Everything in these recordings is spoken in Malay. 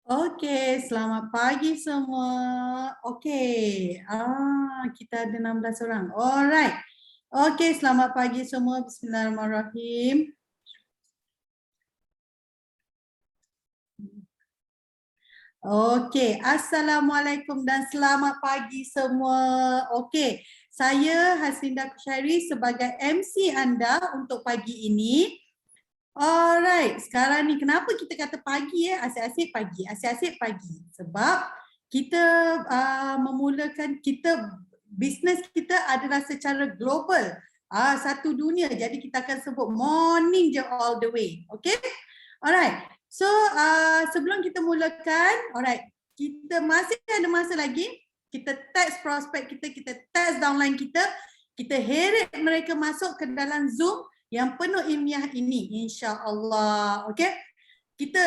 Okey, selamat pagi semua. Okey, kita ada 16 orang. Alright. Okey, selamat pagi semua. Bismillahirrahmanirrahim. Okey, Assalamualaikum dan selamat pagi semua. Okey, saya Haslinda Kushairi sebagai MC anda untuk pagi ini. Alright, sekarang ni kenapa kita kata pagi asyik-asyik pagi, asyik-asyik pagi. Sebab kita memulakan bisnes kita adalah secara global. Satu dunia, jadi kita akan sebut morning je all the way. Okay? Alright, so sebelum kita mulakan, alright, kita masih ada masa lagi. Kita test prospek kita test downline kita heret mereka masuk ke dalam Zoom yang penuh ilmiah ini, insya-Allah. Okey. Kita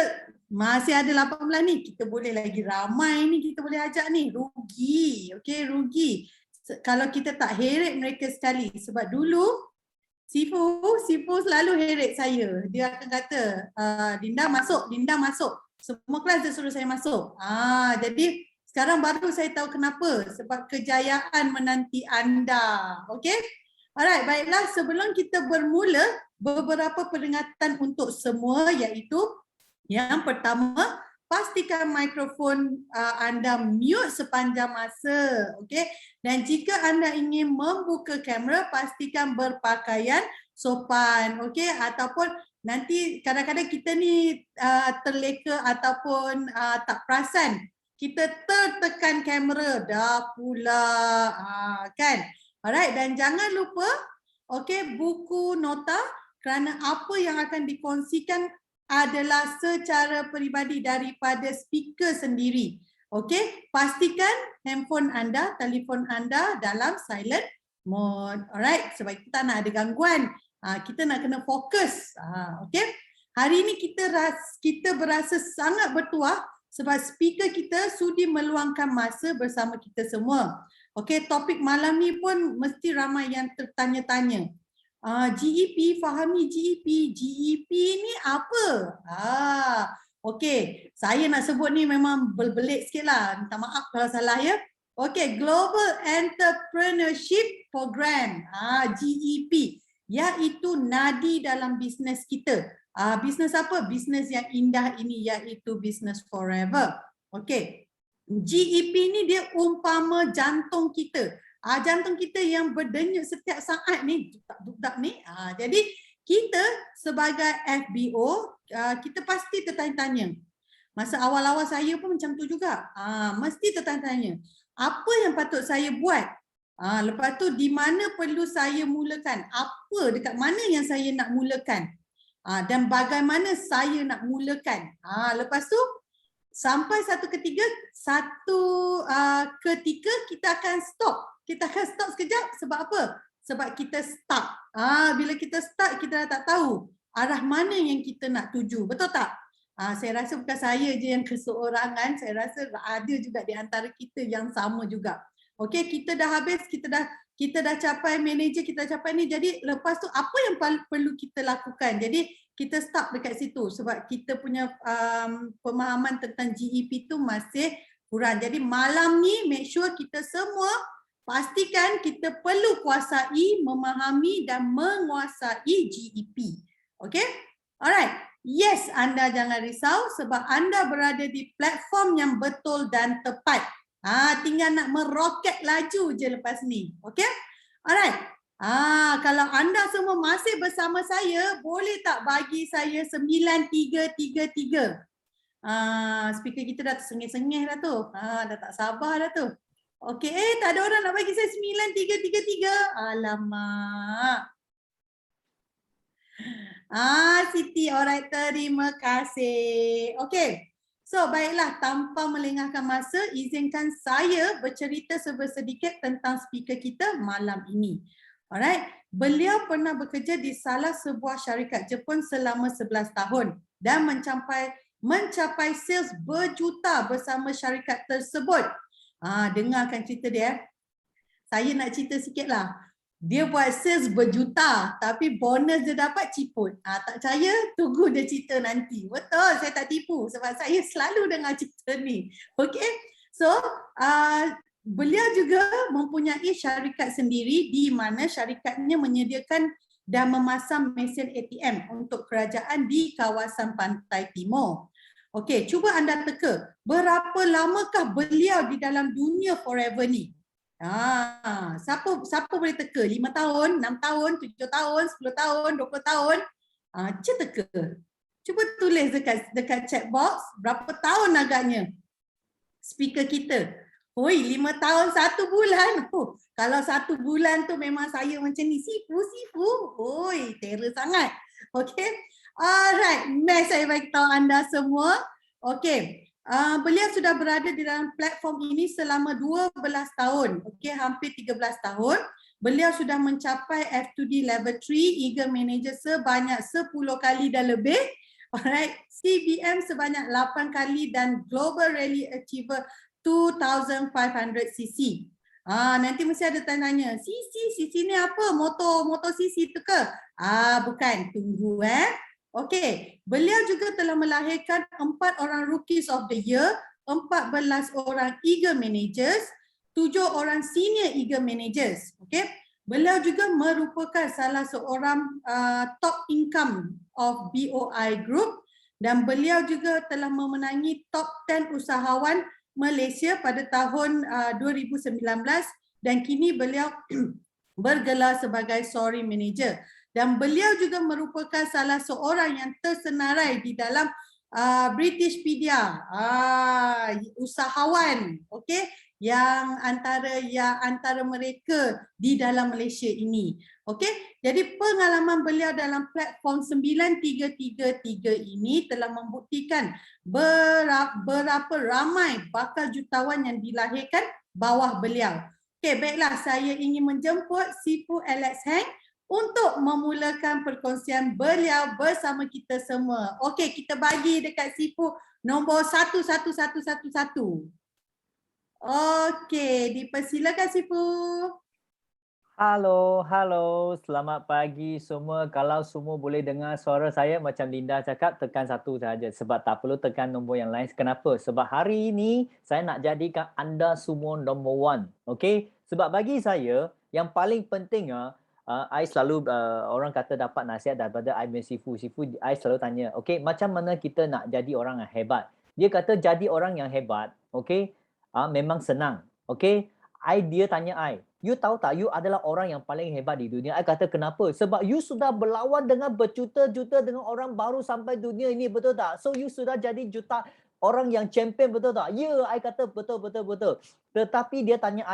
masih ada 18 ni, kita boleh lagi ramai ni, kita boleh ajak ni. Rugi. Okey, rugi. Kalau kita tak heret mereka sekali, sebab dulu Sifu selalu heret saya. Dia akan kata, Linda masuk. Semua kelas dia suruh saya masuk. Jadi sekarang baru saya tahu kenapa, sebab kejayaan menanti anda. Okey? Alright, baiklah, sebelum kita bermula, beberapa peringatan untuk semua, iaitu yang pertama, pastikan mikrofon anda mute sepanjang masa. Okay? Dan jika anda ingin membuka kamera, pastikan berpakaian sopan. Okay? Ataupun nanti kadang-kadang kita ni terleka ataupun tak perasan, kita tertekan kamera, dah pula, kan? Alright, dan jangan lupa buku nota, kerana apa yang akan dikongsikan adalah secara peribadi daripada speaker sendiri. Pastikan handphone anda, telefon anda dalam silent mode. Alright, sebab kita nak ada gangguan. Kita nak kena fokus. Hari ini kita berasa sangat bertuah sebab speaker kita sudi meluangkan masa bersama kita semua. Topik malam ni pun mesti ramai yang tertanya-tanya. GEP, fahami GEP. GEP ni apa? Saya nak sebut ni memang berbelit sikit lah. Minta maaf kalau salah ya. Global Entrepreneurship Program, GEP, iaitu nadi dalam bisnes kita. Bisnes apa? Bisnes yang indah ini, iaitu Business Forever. GEP ni dia umpama jantung kita. Jantung kita yang berdenyut setiap saat ni, dudak ni. Jadi kita sebagai FBO, kita pasti tertanya-tanya. Masa awal-awal saya pun macam tu juga. Mesti tertanya-tanya. Apa yang patut saya buat? Lepas tu di mana perlu saya mulakan? Apa, dekat mana yang saya nak mulakan? Dan bagaimana saya nak mulakan? Lepas tu sampai satu ketika kita akan stop. Kita akan stop sekejap sebab apa? Sebab kita stuck. Bila kita stuck, kita dah tak tahu arah mana yang kita nak tuju. Betul tak? Saya rasa bukan saya je yang keseorangan, saya rasa ada juga di antara kita yang sama juga. Kita dah habis, kita dah capai manager, kita dah capai ni. Jadi lepas tu apa yang perlu kita lakukan? Jadi kita stop dekat situ sebab kita punya pemahaman tentang GEP tu masih kurang. Jadi malam ni make sure kita semua pastikan kita perlu kuasai, memahami dan menguasai GEP. Alright. Yes, anda jangan risau sebab anda berada di platform yang betul dan tepat. Tinggal nak meroket laju je lepas ni. Alright. Kalau anda semua masih bersama saya, boleh tak bagi saya 9333? Speaker kita dah tersengih-sengih dah tu. Dah tak sabar dah tu. Tak ada orang nak bagi saya 9333. Alamak. Siti, alright, terima kasih. So baiklah, tanpa melengahkan masa, izinkan saya bercerita sedikit tentang speaker kita malam ini. Alright, beliau pernah bekerja di salah sebuah syarikat Jepun selama 11 tahun dan mencapai sales berjuta bersama syarikat tersebut. Dengarkan cerita dia. Saya nak cerita sikit lah. Dia buat sales berjuta tapi bonus dia dapat ciput. Tak percaya? Tunggu dia cerita nanti. Betul, saya tak tipu sebab saya selalu dengar cerita ni. Okay, so beliau juga mempunyai syarikat sendiri di mana syarikatnya menyediakan dan memasang mesin ATM untuk kerajaan di kawasan Pantai Timur. Okey, cuba anda teka, berapa lamakah beliau di dalam dunia forever ni? Siapa boleh teka? 5 tahun, 6 tahun, 7 tahun, 10 tahun, 20 tahun? Cuba teka. Cuba tulis dekat chat box berapa tahun agaknya speaker kita. Oi, 5 tahun 1 bulan. Kalau 1 bulan tu memang saya macam ni, sifu. Oi, terror sangat. Okay. Alright, next saya bagi tahu anda semua. Okay. Beliau sudah berada di dalam platform ini selama 12 tahun. Okay, hampir 13 tahun. Beliau sudah mencapai F2D level 3, Eagle Manager sebanyak 10 kali dan lebih. Alright, CBM sebanyak 8 kali dan Global Rally Achiever 2500cc. Nanti mesti ada tanya, cc ni apa? Motor cc tu ke? Bukan, tunggu Okey, beliau juga telah melahirkan 4 orang Rookies of the Year, 14 orang Eagle Managers, 7 orang Senior Eagle Managers. Okey, beliau juga merupakan salah seorang top income of BOI Group dan beliau juga telah memenangi top 10 usahawan Malaysia pada tahun 2019 dan kini beliau bergelar sebagai Sorry Manager. Dan beliau juga merupakan salah seorang yang tersenarai di dalam Britishpedia, usahawan, okey, yang antara mereka di dalam Malaysia ini. Okey, jadi pengalaman beliau dalam platform 9333 ini telah membuktikan berapa ramai bakal jutawan yang dilahirkan bawah beliau. Okey, baiklah, saya ingin menjemput Sifu Alex Heng untuk memulakan perkongsian beliau bersama kita semua. Okey, kita bagi dekat Sifu nombor 111111. Okey, dipersilakan Sifu. Halo, selamat pagi semua. Kalau semua boleh dengar suara saya macam Linda cakap, tekan 1 saja. Sebab tak perlu tekan nombor yang lain. Kenapa? Sebab hari ini saya nak jadikan anda semua nombor 1. Okey? Sebab bagi saya, yang paling penting I selalu orang kata dapat nasihat daripada I punya Sifu. I selalu tanya, okey, macam mana kita nak jadi orang yang hebat? Dia kata jadi orang yang hebat, okey, memang senang. Okey? Dia tanya you tahu tak, you adalah orang yang paling hebat di dunia. I kata kenapa? Sebab you sudah berlawan dengan berjuta-juta dengan orang baru sampai dunia ini, betul tak? So you sudah jadi juta orang yang champion, betul tak? I kata betul. Tetapi dia tanya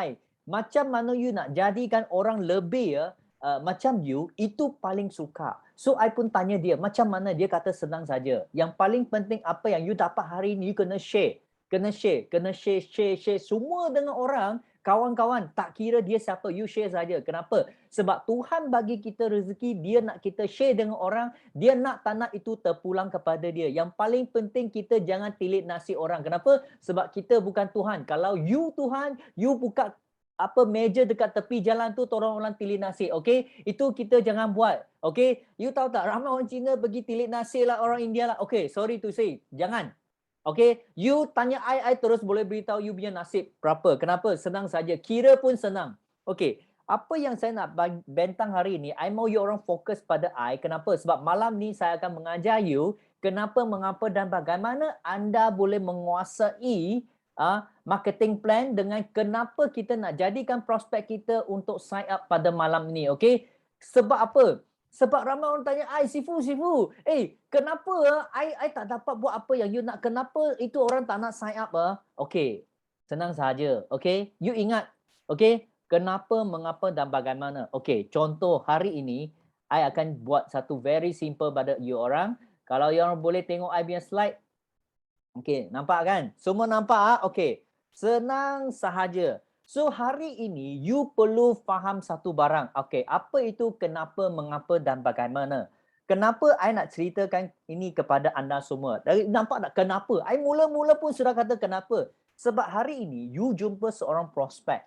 macam mana you nak jadikan orang lebih macam you, itu paling suka. So I pun tanya dia, macam mana? Dia kata senang saja. Yang paling penting apa yang you dapat hari ini, you kena share. Kena share semua dengan orang. Kawan-kawan, tak kira dia siapa, you share saja. Kenapa? Sebab Tuhan bagi kita rezeki, dia nak kita share dengan orang, dia nak tak nak itu terpulang kepada dia. Yang paling penting kita jangan tilik nasi orang. Kenapa? Sebab kita bukan Tuhan. Kalau you Tuhan, you buka meja dekat tepi jalan tu, orang tilik nasi, okey? Itu kita jangan buat, okey? You tahu tak, ramai orang Cina pergi tilik nasi lah, orang India lah. Okey, sorry to say, jangan. Okay, you tanya I terus boleh beritahu you punya nasib berapa. Kenapa? Senang saja. Kira pun senang. Okay, apa yang saya nak bentang hari ini, I mau you orang fokus pada I. Kenapa? Sebab malam ni saya akan mengajar you kenapa, mengapa dan bagaimana anda boleh menguasai marketing plan dengan kenapa kita nak jadikan prospek kita untuk sign up pada malam ni. Okay, sebab apa? Sebab ramai orang tanya, Sifu, kenapa I tak dapat buat apa yang you nak? Kenapa itu orang tak nak sign up? Okey, senang saja. Okey, you ingat. Okey, kenapa, mengapa dan bagaimana? Okey, contoh hari ini, I akan buat satu very simple pada you orang. Kalau you orang boleh tengok I punya slide. Okey, nampak kan? Semua nampak? Okey, senang sahaja. So hari ini you perlu faham satu barang. Okey, apa itu kenapa, mengapa dan bagaimana? Kenapa I nak ceritakan ini kepada anda semua? Nampak tak kenapa? I mula-mula pun sudah kata kenapa. Sebab hari ini you jumpa seorang prospek.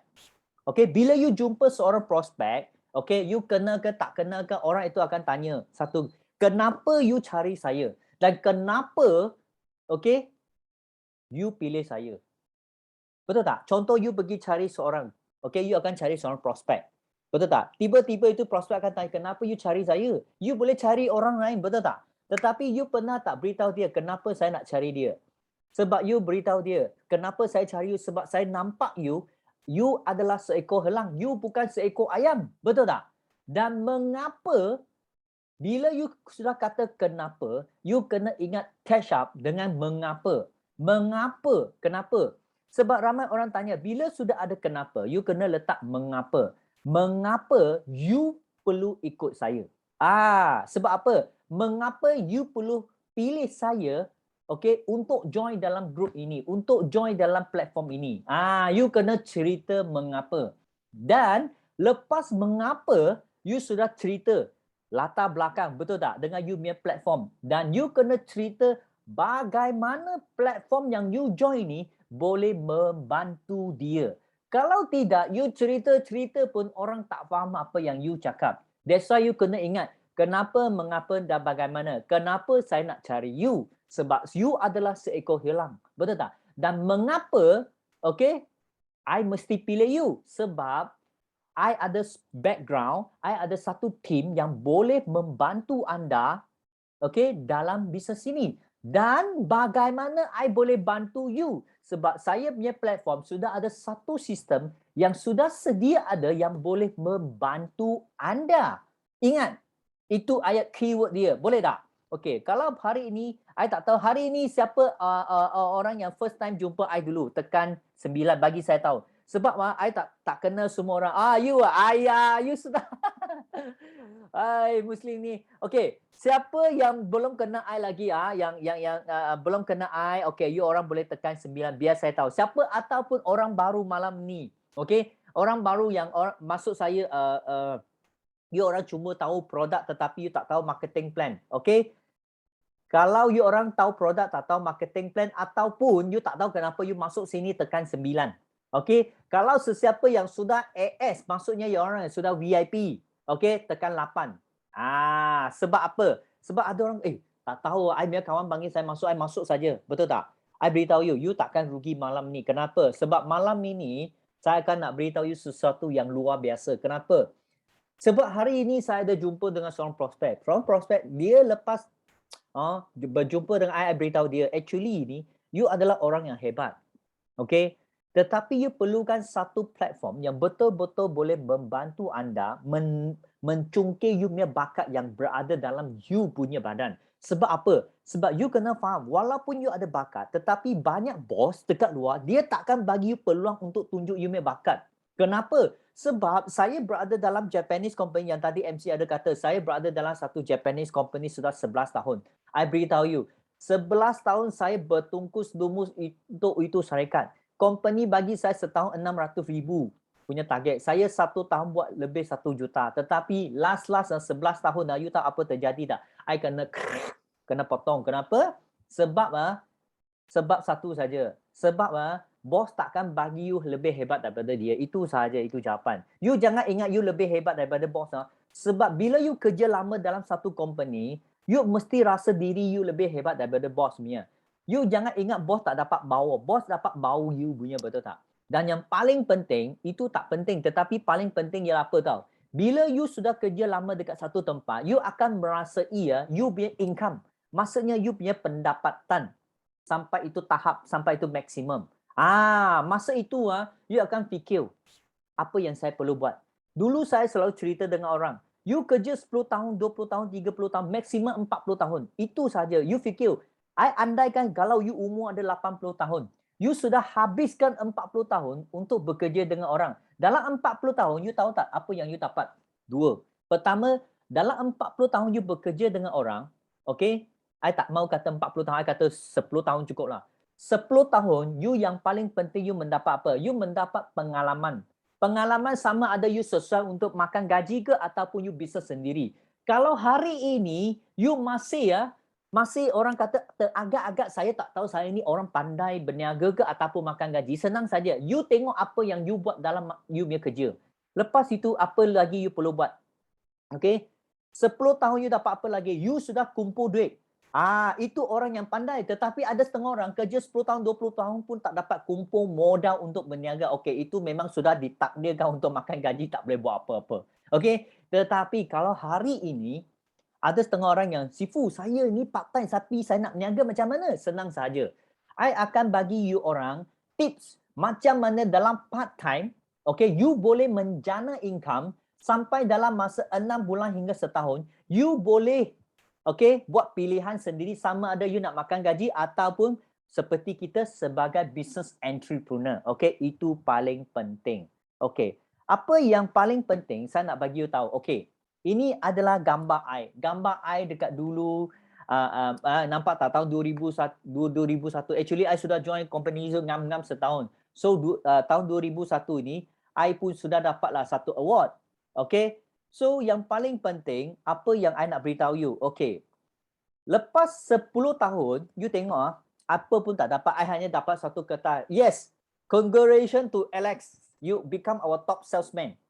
Okey, bila you jumpa seorang prospek, Okay, you kena ke tak kena ke, orang itu akan tanya. Satu, kenapa you cari saya? Dan kenapa, okay, you pilih saya? Betul tak? Contoh you pergi cari seorang, okay, you akan cari seorang prospek. Betul tak? Tiba-tiba itu prospek akan tanya, kenapa you cari saya? You boleh cari orang lain, betul tak? Tetapi you pernah tak beritahu dia, kenapa saya nak cari dia? Sebab you beritahu dia, kenapa saya cari you? Sebab saya nampak you adalah seekor helang. You bukan seekor ayam. Betul tak? Dan mengapa, bila you sudah kata kenapa, you kena ingat catch up dengan mengapa. Mengapa? Kenapa? Sebab ramai orang tanya, bila sudah ada kenapa, you kena letak mengapa. Mengapa you perlu ikut saya? Sebab apa? Mengapa you perlu pilih saya, okay, untuk join dalam grup ini, untuk join dalam platform ini? You kena cerita mengapa. Dan lepas mengapa, you sudah cerita latar belakang, betul tak? Dengan you punya platform. Dan you kena cerita bagaimana platform yang you join ni boleh membantu dia. Kalau tidak, you cerita-cerita pun orang tak faham apa yang you cakap. That's why you kena ingat, kenapa, mengapa dan bagaimana. Kenapa saya nak cari you? Sebab you adalah seekor helang. Betul tak? Dan mengapa, okay, I mesti pilih you? Sebab I ada background, I ada satu team yang boleh membantu anda, okay, dalam bisnes ini. Dan bagaimana I boleh bantu you? Sebab saya punya platform sudah ada satu sistem yang sudah sedia ada yang boleh membantu anda. Ingat, itu ayat keyword dia. Boleh tak? Okay, kalau hari ini, I tak tahu hari ini siapa orang yang first time jumpa I dulu. Tekan 9 bagi saya tahu. Sebab I tak kenal semua orang. You ayah, you sudah. Hai Muslim ni. Okey, siapa yang belum kenal I lagi yang belum kenal I, okey, you orang boleh tekan 9 biar saya tahu. Siapa ataupun orang baru malam ni. Okey, orang baru yang maksud saya you orang cuma tahu produk tetapi you tak tahu marketing plan. Okey? Kalau you orang tahu produk tak tahu marketing plan ataupun you tak tahu kenapa you masuk sini tekan 9. Okey, kalau sesiapa yang sudah AS, maksudnya you orang yang sudah VIP, okey, tekan 8. Sebab apa? Sebab ada orang tak tahu, I punya kawan panggil saya masuk, I masuk saja. Betul tak? I beritahu you takkan rugi malam ni. Kenapa? Sebab malam ini saya akan nak beritahu you sesuatu yang luar biasa. Kenapa? Sebab hari ini saya ada jumpa dengan seorang prospek. Seorang prospek dia lepas berjumpa dengan I beritahu dia, actually ni you adalah orang yang hebat. Okey? Tetapi you perlukan satu platform yang betul-betul boleh membantu anda mencungkil you punya bakat yang berada dalam you punya badan. Sebab apa? Sebab you kena faham, walaupun you ada bakat, tetapi banyak bos dekat luar, dia takkan bagi you peluang untuk tunjuk you punya bakat. Kenapa? Sebab saya berada dalam Japanese company yang tadi MC ada kata, saya berada dalam satu Japanese company sudah 11 tahun. I beritahu you, 11 tahun saya bertungkus lumus untuk itu syarikat. Company bagi saya setahun 600,000 punya target. Saya 1 tahun buat lebih 1 juta. Tetapi last 11 tahun dah, you tahu apa terjadi tak? I kena potong. Kenapa? Sebab satu saja. Sebab bos takkan bagi you lebih hebat daripada dia. Itu sahaja, itu jawapan. You jangan ingat you lebih hebat daripada bos. Sebab bila you kerja lama dalam satu company, you mesti rasa diri you lebih hebat daripada bos punya. You jangan ingat bos tak dapat bau. Bos dapat bau you punya, betul tak? Dan yang paling penting, itu tak penting. Tetapi paling penting ialah apa tahu? Bila you sudah kerja lama dekat satu tempat, you akan merasai you punya income. Maksudnya you punya pendapatan. Sampai itu tahap, sampai itu maksimum. Masa itu you akan fikir, apa yang saya perlu buat? Dulu saya selalu cerita dengan orang, you kerja 10 tahun, 20 tahun, 30 tahun, maksimum 40 tahun. Itu saja. You fikir, I andaikan kalau you umur ada 80 tahun, you sudah habiskan 40 tahun untuk bekerja dengan orang. Dalam 40 tahun, you tahu tak apa yang you dapat? 2. Pertama, dalam 40 tahun you bekerja dengan orang, okay? I tak mau kata 40 tahun, I kata 10 tahun cukup lah. 10 tahun, you yang paling penting you mendapat apa? You mendapat pengalaman. Pengalaman sama ada you sesuai untuk makan gaji ke ataupun you bisnes sendiri. Kalau hari ini, you masih orang kata agak-agak saya tak tahu saya ni orang pandai berniaga ke ataupun makan gaji. Senang saja. You tengok apa yang you buat dalam you punya kerja. Lepas itu apa lagi you perlu buat? Okay, 10 tahun you dapat apa lagi? You sudah kumpul duit. Itu orang yang pandai. Tetapi ada setengah orang kerja 10 tahun, 20 tahun pun tak dapat kumpul modal untuk berniaga. Okay, itu memang sudah ditakdirkan untuk makan gaji, tak boleh buat apa-apa. Okay, tetapi kalau hari ini ada setengah orang yang, Sifu, saya ni part time tapi saya nak berniaga macam mana? Senang saja. I akan bagi you orang tips macam mana dalam part time, okay, you boleh menjana income sampai dalam masa 6 bulan hingga setahun, you boleh buat pilihan sendiri sama ada you nak makan gaji ataupun seperti kita sebagai business entrepreneur. Okay, itu paling penting. Okay, apa yang paling penting saya nak bagi you tahu. Okay, ini adalah gambar I. Gambar I dekat dulu, nampak tak tahun 2001. Actually, I sudah join company itu ngam-ngam setahun. So, tahun 2001 ini, I pun sudah dapatlah satu award. Okay, so yang paling penting, apa yang I nak beritahu you. Okay, lepas 10 tahun, you tengok, apa pun tak dapat, I hanya dapat satu kata. Yes, congratulations to Alex. You become our top salesman.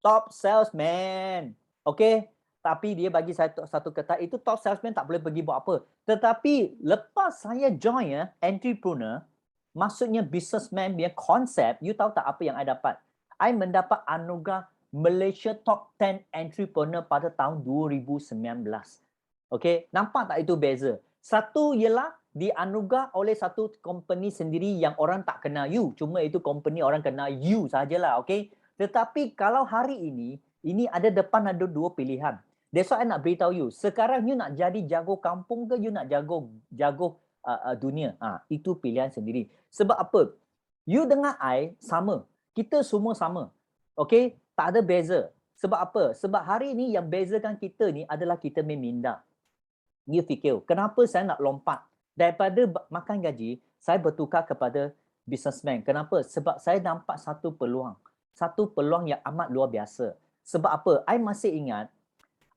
Top salesman. Okay, tapi dia bagi saya satu kata, itu top salesman tak boleh pergi buat apa. Tetapi lepas saya join entrepreneur, maksudnya businessman punya konsep, you tahu tak apa yang I dapat? I mendapat anugerah Malaysia Top 10 Entrepreneur pada tahun 2019. Okay, nampak tak itu beza? Satu ialah dianugerah oleh satu company sendiri yang orang tak kenal you. Cuma itu company orang kenal you sajalah, okay? Tetapi kalau hari ini ada depan ada dua pilihan. That's why I nak beritahu you. Sekarang you nak jadi jago kampung ke you nak jago dunia? Itu pilihan sendiri. Sebab apa? You dengan I sama. Kita semua sama. Okay? Tak ada beza. Sebab apa? Sebab hari ini yang bezakan kita ni adalah kita meminda. You fikir, kenapa saya nak lompat? Daripada makan gaji, saya bertukar kepada businessman. Kenapa? Sebab saya nampak satu peluang. Satu peluang yang amat luar biasa. Sebab apa? I masih ingat,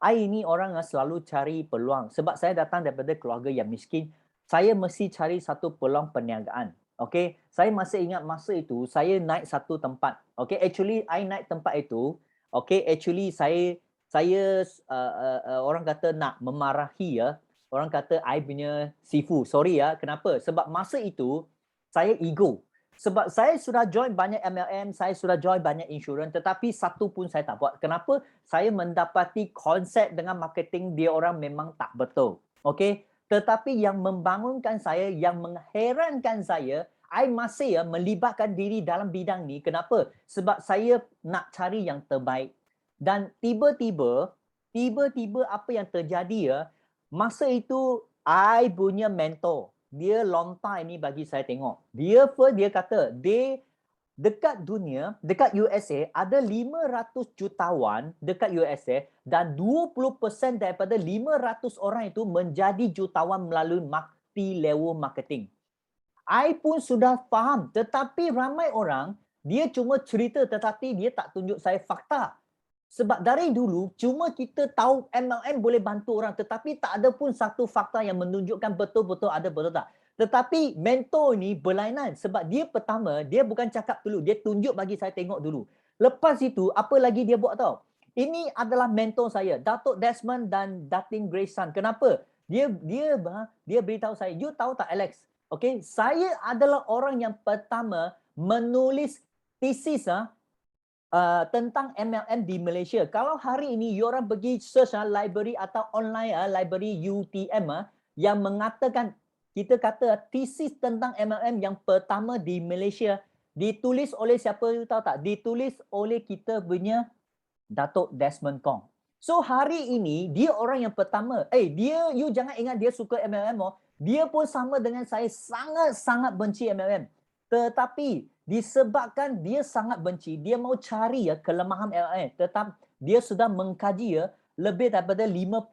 I ini orang yang selalu cari peluang. Sebab saya datang daripada keluarga yang miskin, saya mesti cari satu peluang perniagaan. Okay, saya masih ingat masa itu saya naik satu tempat. Okay, actually I naik tempat itu. Okay, actually saya orang kata nak memarahi ya. Orang kata I punya Sifu. Sorry ya, kenapa? Sebab masa itu saya ego. Sebab saya sudah join banyak MLM, saya sudah join banyak insurans, tetapi satu pun saya tak buat. Kenapa? Saya mendapati konsep dengan marketing dia orang memang tak betul. Okay? Tetapi yang membangunkan saya, yang mengherankan saya, I masih melibatkan diri dalam bidang ni. Kenapa? Sebab saya nak cari yang terbaik. Dan tiba-tiba apa yang terjadi masa itu I punya mentor, dia lontar ini bagi saya tengok. Dia kata, dekat dunia, dekat USA ada 500 jutawan dekat USA dan 20% daripada 500 orang itu menjadi jutawan melalui multi-level marketing. I pun sudah faham, tetapi ramai orang dia cuma cerita tetapi dia tak tunjuk saya fakta. Sebab dari dulu cuma kita tahu MLM boleh bantu orang tetapi tak ada pun satu fakta yang menunjukkan betul-betul ada betul tak. Tetapi mentor ni berlainan sebab dia pertama, dia bukan cakap dulu, dia tunjuk bagi saya tengok dulu. Lepas itu, apa lagi dia buat tahu? Ini adalah mentor saya, Datuk Desmond dan Datin Grayson. Kenapa? Dia beritahu saya, you tahu tak Alex? Okay, saya adalah orang yang pertama menulis thesis tentang MLM di Malaysia. Kalau hari ini you orang pergi search library atau online library UTM yang mengatakan, kita kata tesis tentang MLM yang pertama di Malaysia ditulis oleh siapa, you tahu tak? Ditulis oleh kita punya Datuk Desmond Kong. So hari ini dia orang yang pertama. You jangan ingat dia suka MLM. Dia pun sama dengan saya sangat-sangat benci MLM. Tetapi disebabkan dia sangat benci, dia mau cari kelemahan MLM. Tetapi dia sudah mengkaji lebih daripada 50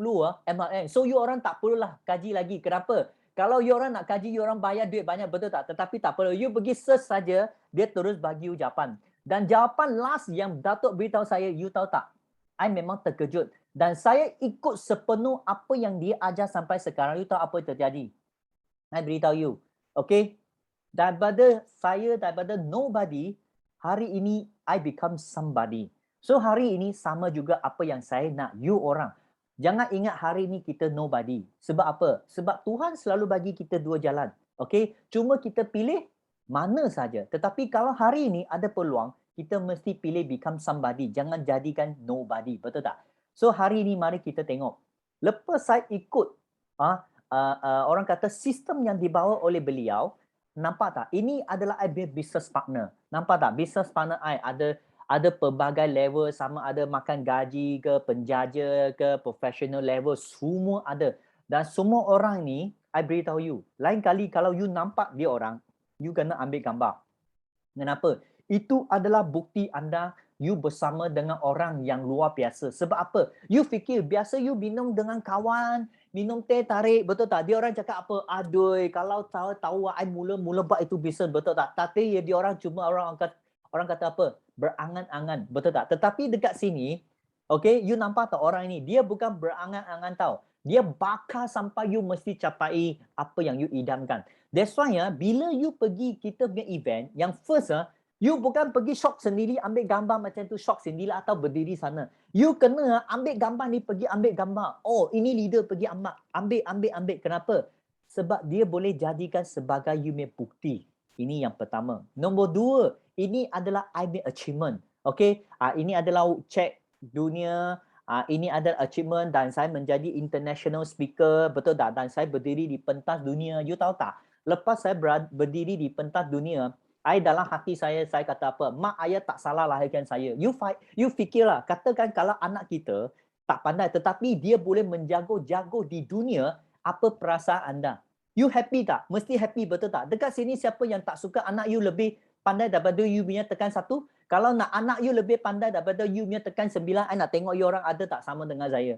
MLM. So you orang tak perlulah kaji lagi. Kenapa? Kalau you orang nak kaji, you orang bayar duit banyak, betul tak? Tetapi tak perlu. You pergi search saja, dia terus bagi you jawapan. Dan jawapan last yang Datuk beritahu saya, you tahu tak? I memang terkejut. Dan saya ikut sepenuh apa yang dia ajar sampai sekarang. You tahu apa yang terjadi? I beritahu you. Okay? Daripada nobody, hari ini I become somebody. So hari ini sama juga apa yang saya nak you orang. Jangan ingat hari ini kita nobody. Sebab apa? Sebab Tuhan selalu bagi kita dua jalan. Okay? Cuma kita pilih mana saja. Tetapi kalau hari ini ada peluang, kita mesti pilih become somebody. Jangan jadikan nobody. Betul tak? So hari ini mari kita tengok. Lepas saya ikut orang kata sistem yang dibawa oleh beliau, nampak tak? Ini adalah I business partner. Nampak tak? Business partner I ada pelbagai level, sama ada makan gaji ke, penjaja ke, professional level, semua ada. Dan semua orang ni, I beritahu you, lain kali kalau you nampak dia orang, you kena ambil gambar. Kenapa? Itu adalah bukti anda you bersama dengan orang yang luar biasa. Sebab apa? You fikir biasa you minum dengan kawan, minum teh tarik, betul tak? Dia orang cakap apa? Aduh, kalau tahu I mula-mula buat itu bisnes, betul tak? Tapi dia orang cuma orang kata apa? Berangan-angan, betul tak? Tetapi dekat sini, okay, you nampak tak orang ini? Dia bukan berangan-angan tau. Dia bakar sampai you mesti capai apa yang you idamkan. That's why bila you pergi kita punya event, yang first you bukan pergi shop sendiri ambil gambar macam tu shop sendiri atau berdiri sana. You kena ambil gambar ni, pergi ambil gambar. Oh, ini leader pergi ambil. Kenapa? Sebab dia boleh jadikan sebagai you punya bukti. Ini yang pertama. Nombor dua, ini adalah I punya achievement. Okay, ini adalah check dunia. Ini adalah achievement dan saya menjadi international speaker, betul tak? Dan saya berdiri di pentas dunia. You tahu tak? Lepas saya berdiri di pentas dunia, dalam hati saya kata apa? Mak ayah tak salah lahirkan saya. You fikirlah, katakan kalau anak kita tak pandai tetapi dia boleh menjago-jago di dunia, apa perasaan anda? You happy tak? Mesti happy, betul tak? Dekat sini siapa yang tak suka anak you lebih pandai daripada you punya tekan 1? Kalau nak anak you lebih pandai daripada you punya tekan 9, I nak tengok you orang ada tak sama dengan saya?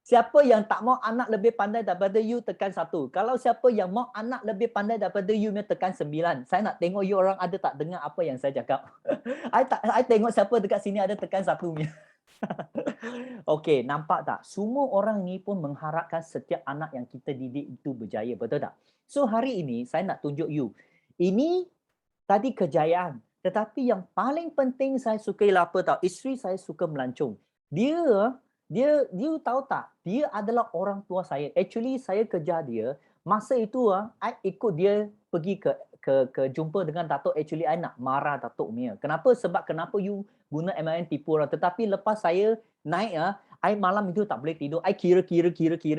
Siapa yang tak mau anak lebih pandai daripada you tekan 1? Kalau siapa yang mau anak lebih pandai daripada you punya tekan 9, saya nak tengok you orang ada tak dengar apa yang saya cakap? I tengok siapa dekat sini ada tekan 1 punya. Okey, nampak tak? Semua orang ni pun mengharapkan setiap anak yang kita didik itu berjaya, betul tak? So hari ini saya nak tunjuk you. Ini tadi kejayaan, tetapi yang paling penting saya suka ialah apa tahu? Isteri saya suka melancong. Dia tahu tak? Dia adalah orang tua saya. Actually saya kejar dia. Masa itu I ikut dia pergi ke jumpa dengan Datuk. Actually I nak marah Datuk Mia. Kenapa? Sebab kenapa you guna MLM tipu orang. Tetapi lepas saya naik I malam itu tak boleh tidur. I kira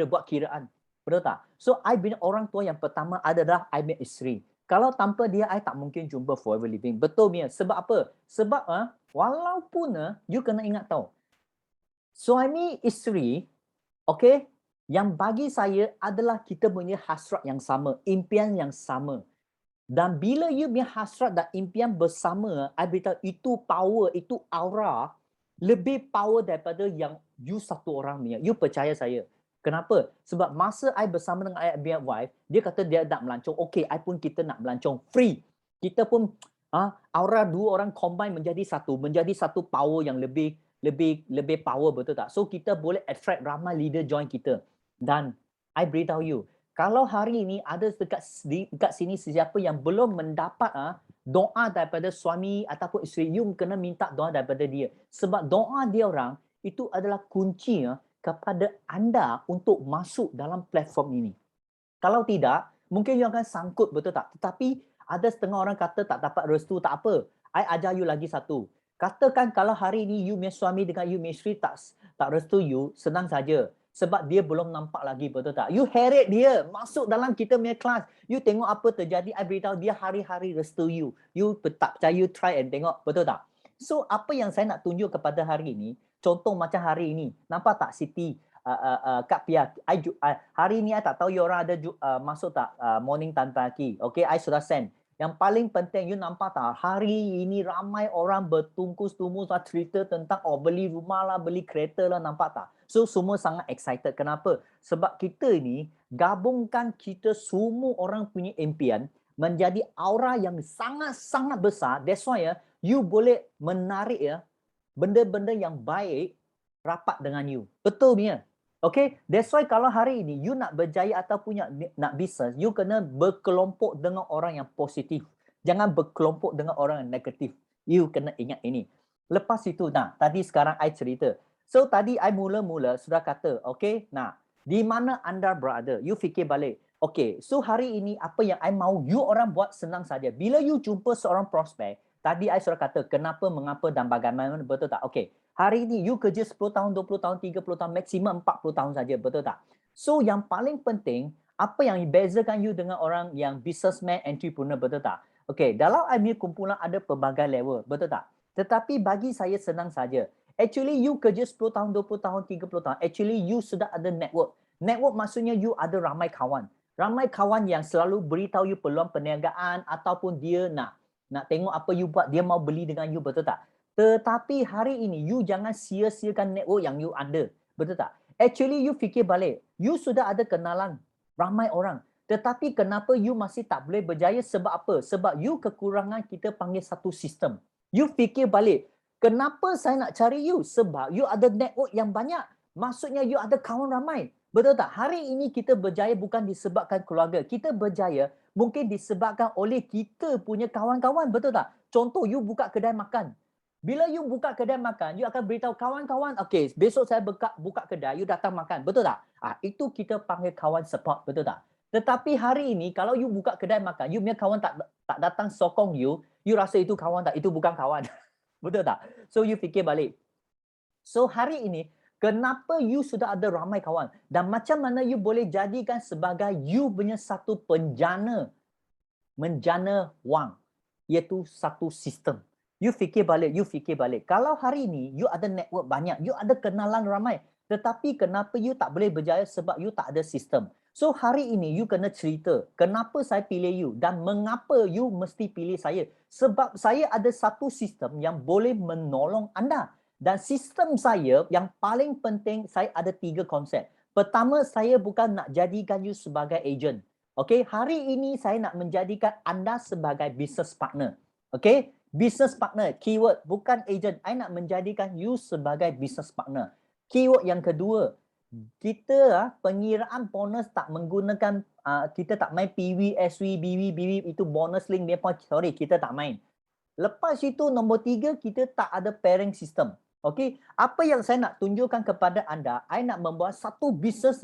buat kiraan. Betul tak? So I bin orang tua yang pertama adalah I bin isteri. Kalau tanpa dia I tak mungkin jumpa Forever Living. Betul Mia. Sebab apa? Sebab walaupun you kena ingat tahu. Suami isteri, okay, yang bagi saya adalah kita punya hasrat yang sama, impian yang sama. Dan bila you punya hasrat dan impian bersama, I beritahu itu power, itu aura, lebih power daripada yang you satu orang punya. You percaya saya. Kenapa? Sebab masa I bersama dengan I punya wife, dia kata dia nak melancong. Okay, I pun kita nak melancong. Free. Kita pun aura dua orang combine menjadi satu power yang lebih power, betul tak? So kita boleh attract ramai leader join kita. Dan I beritahu you, kalau hari ini ada dekat sini sesiapa yang belum mendapat doa daripada suami ataupun isteri, you kena minta doa daripada dia. Sebab doa dia orang itu adalah kunci kepada anda untuk masuk dalam platform ini. Kalau tidak, mungkin you akan sangkut, betul tak? Tetapi ada setengah orang kata tak dapat restu, tak apa. I ajar you lagi satu. Katakan kalau hari ini you punya suami dengan you punya isteri tak restu you, senang saja. Sebab dia belum nampak lagi, betul tak? You heret dia masuk dalam kita punya kelas. You tengok apa terjadi, I beritahu dia hari-hari restu you. You tak percaya, you try and tengok, betul tak? So apa yang saya nak tunjuk kepada hari ini, contoh macam hari ini, nampak tak Siti, Kak Pia, hari ini I tak tahu you orang ada masuk tak morning tanpa pagi. Okay, I sudah send. Yang paling penting, you nampak tak? Hari ini ramai orang bertungkus-tumus cerita tentang beli rumah lah, beli kereta lah, nampak tak? So, semua sangat excited. Kenapa? Sebab kita ni gabungkan kita semua orang punya impian menjadi aura yang sangat-sangat besar. That's why you boleh menarik benda-benda yang baik rapat dengan you. Betul Mia? Okay, that's why kalau hari ini you nak berjaya ataupun nak bisnes, you kena berkelompok dengan orang yang positif. Jangan berkelompok dengan orang yang negatif. You kena ingat ini. Lepas itu, tadi sekarang I cerita. So tadi I mula-mula sudah kata, okay, di mana anda berada? You fikir balik. Okay, so hari ini apa yang I mahu you orang buat senang saja. Bila you jumpa seorang prospek, tadi I sudah kata kenapa, mengapa dan bagaimana, betul tak? Okay, hari ini you kerja 10 tahun, 20 tahun, 30 tahun, maksimum 40 tahun saja, betul tak? So yang paling penting, apa yang bezakan you dengan orang yang businessman, entrepreneur, betul tak? Okay, dalam I punya kumpulan ada pelbagai level, betul tak? Tetapi bagi saya senang saja. Actually you kerja 10 tahun, 20 tahun, 30 tahun. Actually you sudah ada network. Network maksudnya you ada ramai kawan. Ramai kawan yang selalu beritahu you peluang perniagaan ataupun dia nak tengok apa you buat, dia mau beli dengan you, betul tak? Tetapi hari ini you jangan sia-siakan network yang you ada, betul tak? Actually you fikir balik, you sudah ada kenalan ramai orang. Tetapi kenapa you masih tak boleh berjaya? Sebab apa? Sebab you kekurangan kita panggil satu sistem. You fikir balik, kenapa saya nak cari you? Sebab you ada network yang banyak. Maksudnya you ada kawan ramai. Betul tak? Hari ini kita berjaya bukan disebabkan keluarga. Kita berjaya mungkin disebabkan oleh kita punya kawan-kawan. Betul tak? Contoh, you buka kedai makan. Bila you buka kedai makan, you akan beritahu kawan-kawan, okay, besok saya buka kedai, you datang makan. Betul tak? Itu kita panggil kawan support. Betul tak? Tetapi hari ini, kalau you buka kedai makan, you punya kawan tak datang sokong you rasa itu kawan tak? Itu bukan kawan. Betul tak? So, you fikir balik. So, hari ini, kenapa you sudah ada ramai kawan? Dan macam mana you boleh jadikan sebagai you punya satu menjana wang. Iaitu satu sistem. You fikir balik. Kalau hari ini, you ada network banyak, you ada kenalan ramai. Tetapi kenapa you tak boleh berjaya? Sebab you tak ada sistem. So hari ini you kena cerita kenapa saya pilih you dan mengapa you mesti pilih saya. Sebab saya ada satu sistem yang boleh menolong anda. Dan sistem saya yang paling penting, saya ada 3 konsep. Pertama, saya bukan nak jadikan you sebagai agent. Okay, hari ini saya nak menjadikan anda sebagai business partner. Okay, business partner, keyword, bukan agent. I nak menjadikan you sebagai business partner. Keyword yang kedua, kita pengiraan bonus tak menggunakan, kita tak main PV, SW, BV, itu bonus link dia pun, sorry, kita tak main. Lepas itu nombor 3, kita tak ada pairing system. Okay, apa yang saya nak tunjukkan kepada anda, I nak membuat satu bisnes,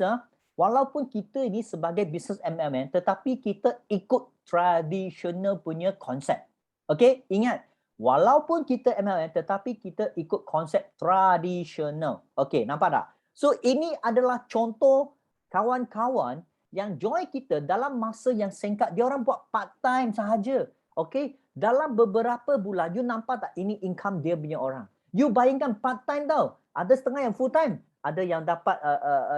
walaupun kita ini sebagai bisnes MLM, tetapi kita ikut tradisional punya konsep. Okay, ingat, walaupun kita MLM, tetapi kita ikut konsep tradisional. Okay, nampak tak? So, ini adalah contoh kawan-kawan yang join kita dalam masa yang singkat. Dia orang buat part time sahaja. Okay? Dalam beberapa bulan, you nampak tak ini income dia punya orang. You bayangkan part time tau. Ada setengah yang full time. Ada yang dapat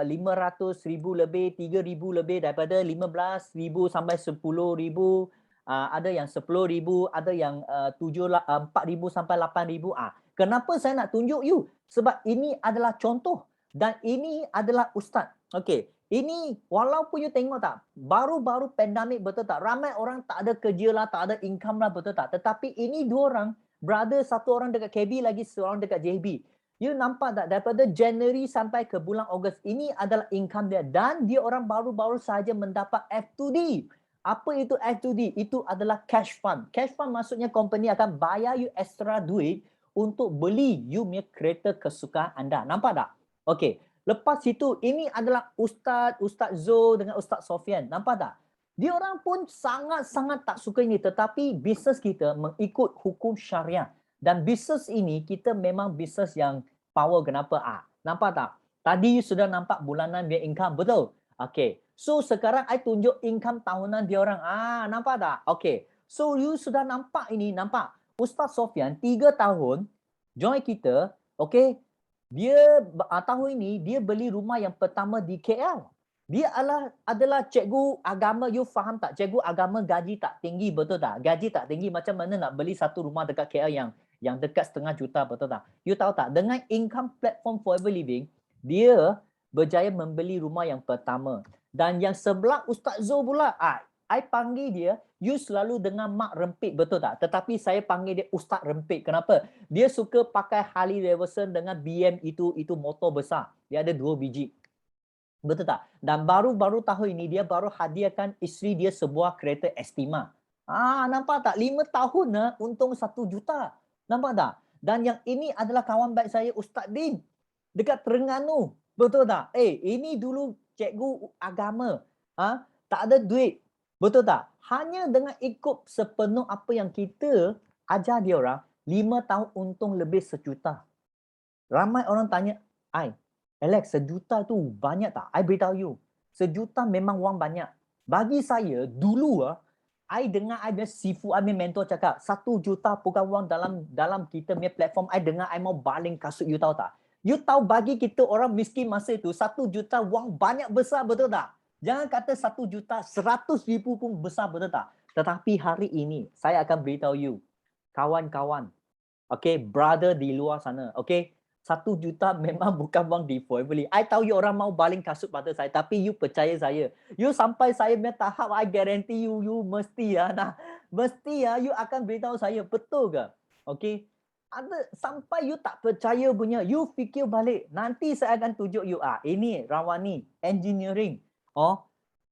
500,000 lebih, 3,000 lebih, daripada 15,000 sampai 10,000. Ada yang 10,000, ada yang 4,000 sampai 8,000. Kenapa saya nak tunjuk you? Sebab ini adalah contoh. Dan ini adalah ustaz. Okey, ini walaupun you tengok tak, baru-baru pandemik, betul tak? Ramai orang tak ada kerja lah, tak ada income lah, betul tak? Tetapi ini 2 orang, brother, 1 orang dekat KB, lagi 1 orang dekat JB. You nampak tak, daripada Januari sampai ke bulan Ogos, ini adalah income dia. Dan dia orang baru-baru sahaja mendapat F2D. Apa itu F2D? Itu adalah cash fund. Cash fund maksudnya company akan bayar you extra duit untuk beli you punya kereta kesukaan anda. Nampak tak? Okey, lepas itu ini adalah Ustaz Zo dengan Ustaz Sofian. Nampak tak? Dia orang pun sangat-sangat tak suka ini, tetapi bisnes kita mengikut hukum syariah. Dan bisnes ini kita memang bisnes yang power. Kenapa? Nampak tak? Tadi you sudah nampak bulanan dia income, betul? Okey. So sekarang I tunjuk income tahunan dia orang. Nampak tak? Okey. So you sudah nampak ini, nampak? Ustaz Sofian 3 tahun join kita, okey. Dia tahun ini dia beli rumah yang pertama di KL. Dia adalah cikgu agama. You faham tak? Cikgu agama gaji tak tinggi, betul tak? Gaji tak tinggi, macam mana nak beli satu rumah dekat KL yang dekat 500,000, betul tak? You tahu tak? Dengan income platform Forever Living, dia berjaya membeli rumah yang pertama. Dan yang sebelah Ustaz Zo pula, I panggil dia, you selalu dengan Mak Rempit, betul tak? Tetapi saya panggil dia Ustaz Rempit. Kenapa? Dia suka pakai Harley Davidson dengan BM itu motor besar. Dia ada 2 biji. Betul tak? Dan baru-baru tahun ini dia baru hadiahkan isteri dia sebuah kereta Estima. Nampak tak? 5 tahun untung 1 juta. Nampak tak? Dan yang ini adalah kawan baik saya Ustaz Din dekat Terengganu. Betul tak? Ini dulu cikgu agama. Tak ada duit. Betul tak? Hanya dengan ikut sepenuh apa yang kita ajar dia orang, 5 tahun untung lebih 1 juta. Ramai orang tanya, Alex, 1 juta tu banyak tak? I beritahu you, 1 juta memang wang banyak. Bagi saya, dulu I dengar I punya sifu, I punya mentor cakap 1 juta bukan wang dalam kita punya platform. I dengar I mau baling kasut, you tahu tak? You tahu bagi kita orang miskin masa itu 1 juta wang banyak besar, betul tak? Jangan kata 1 juta, 100,000 pun besar, betul tak? Tetapi hari ini saya akan beritahu you, kawan-kawan, brother di luar sana, 1 juta memang bukan wang di forever. I tahu you orang mau baling kasut pada saya, tapi you percaya saya. You sampai saya punya tahap, I guarantee you mesti you akan beritahu saya, betul ke? Ada sampai you tak percaya punya, you fikir balik. Nanti saya akan tunjuk you, ini Rawani, engineering.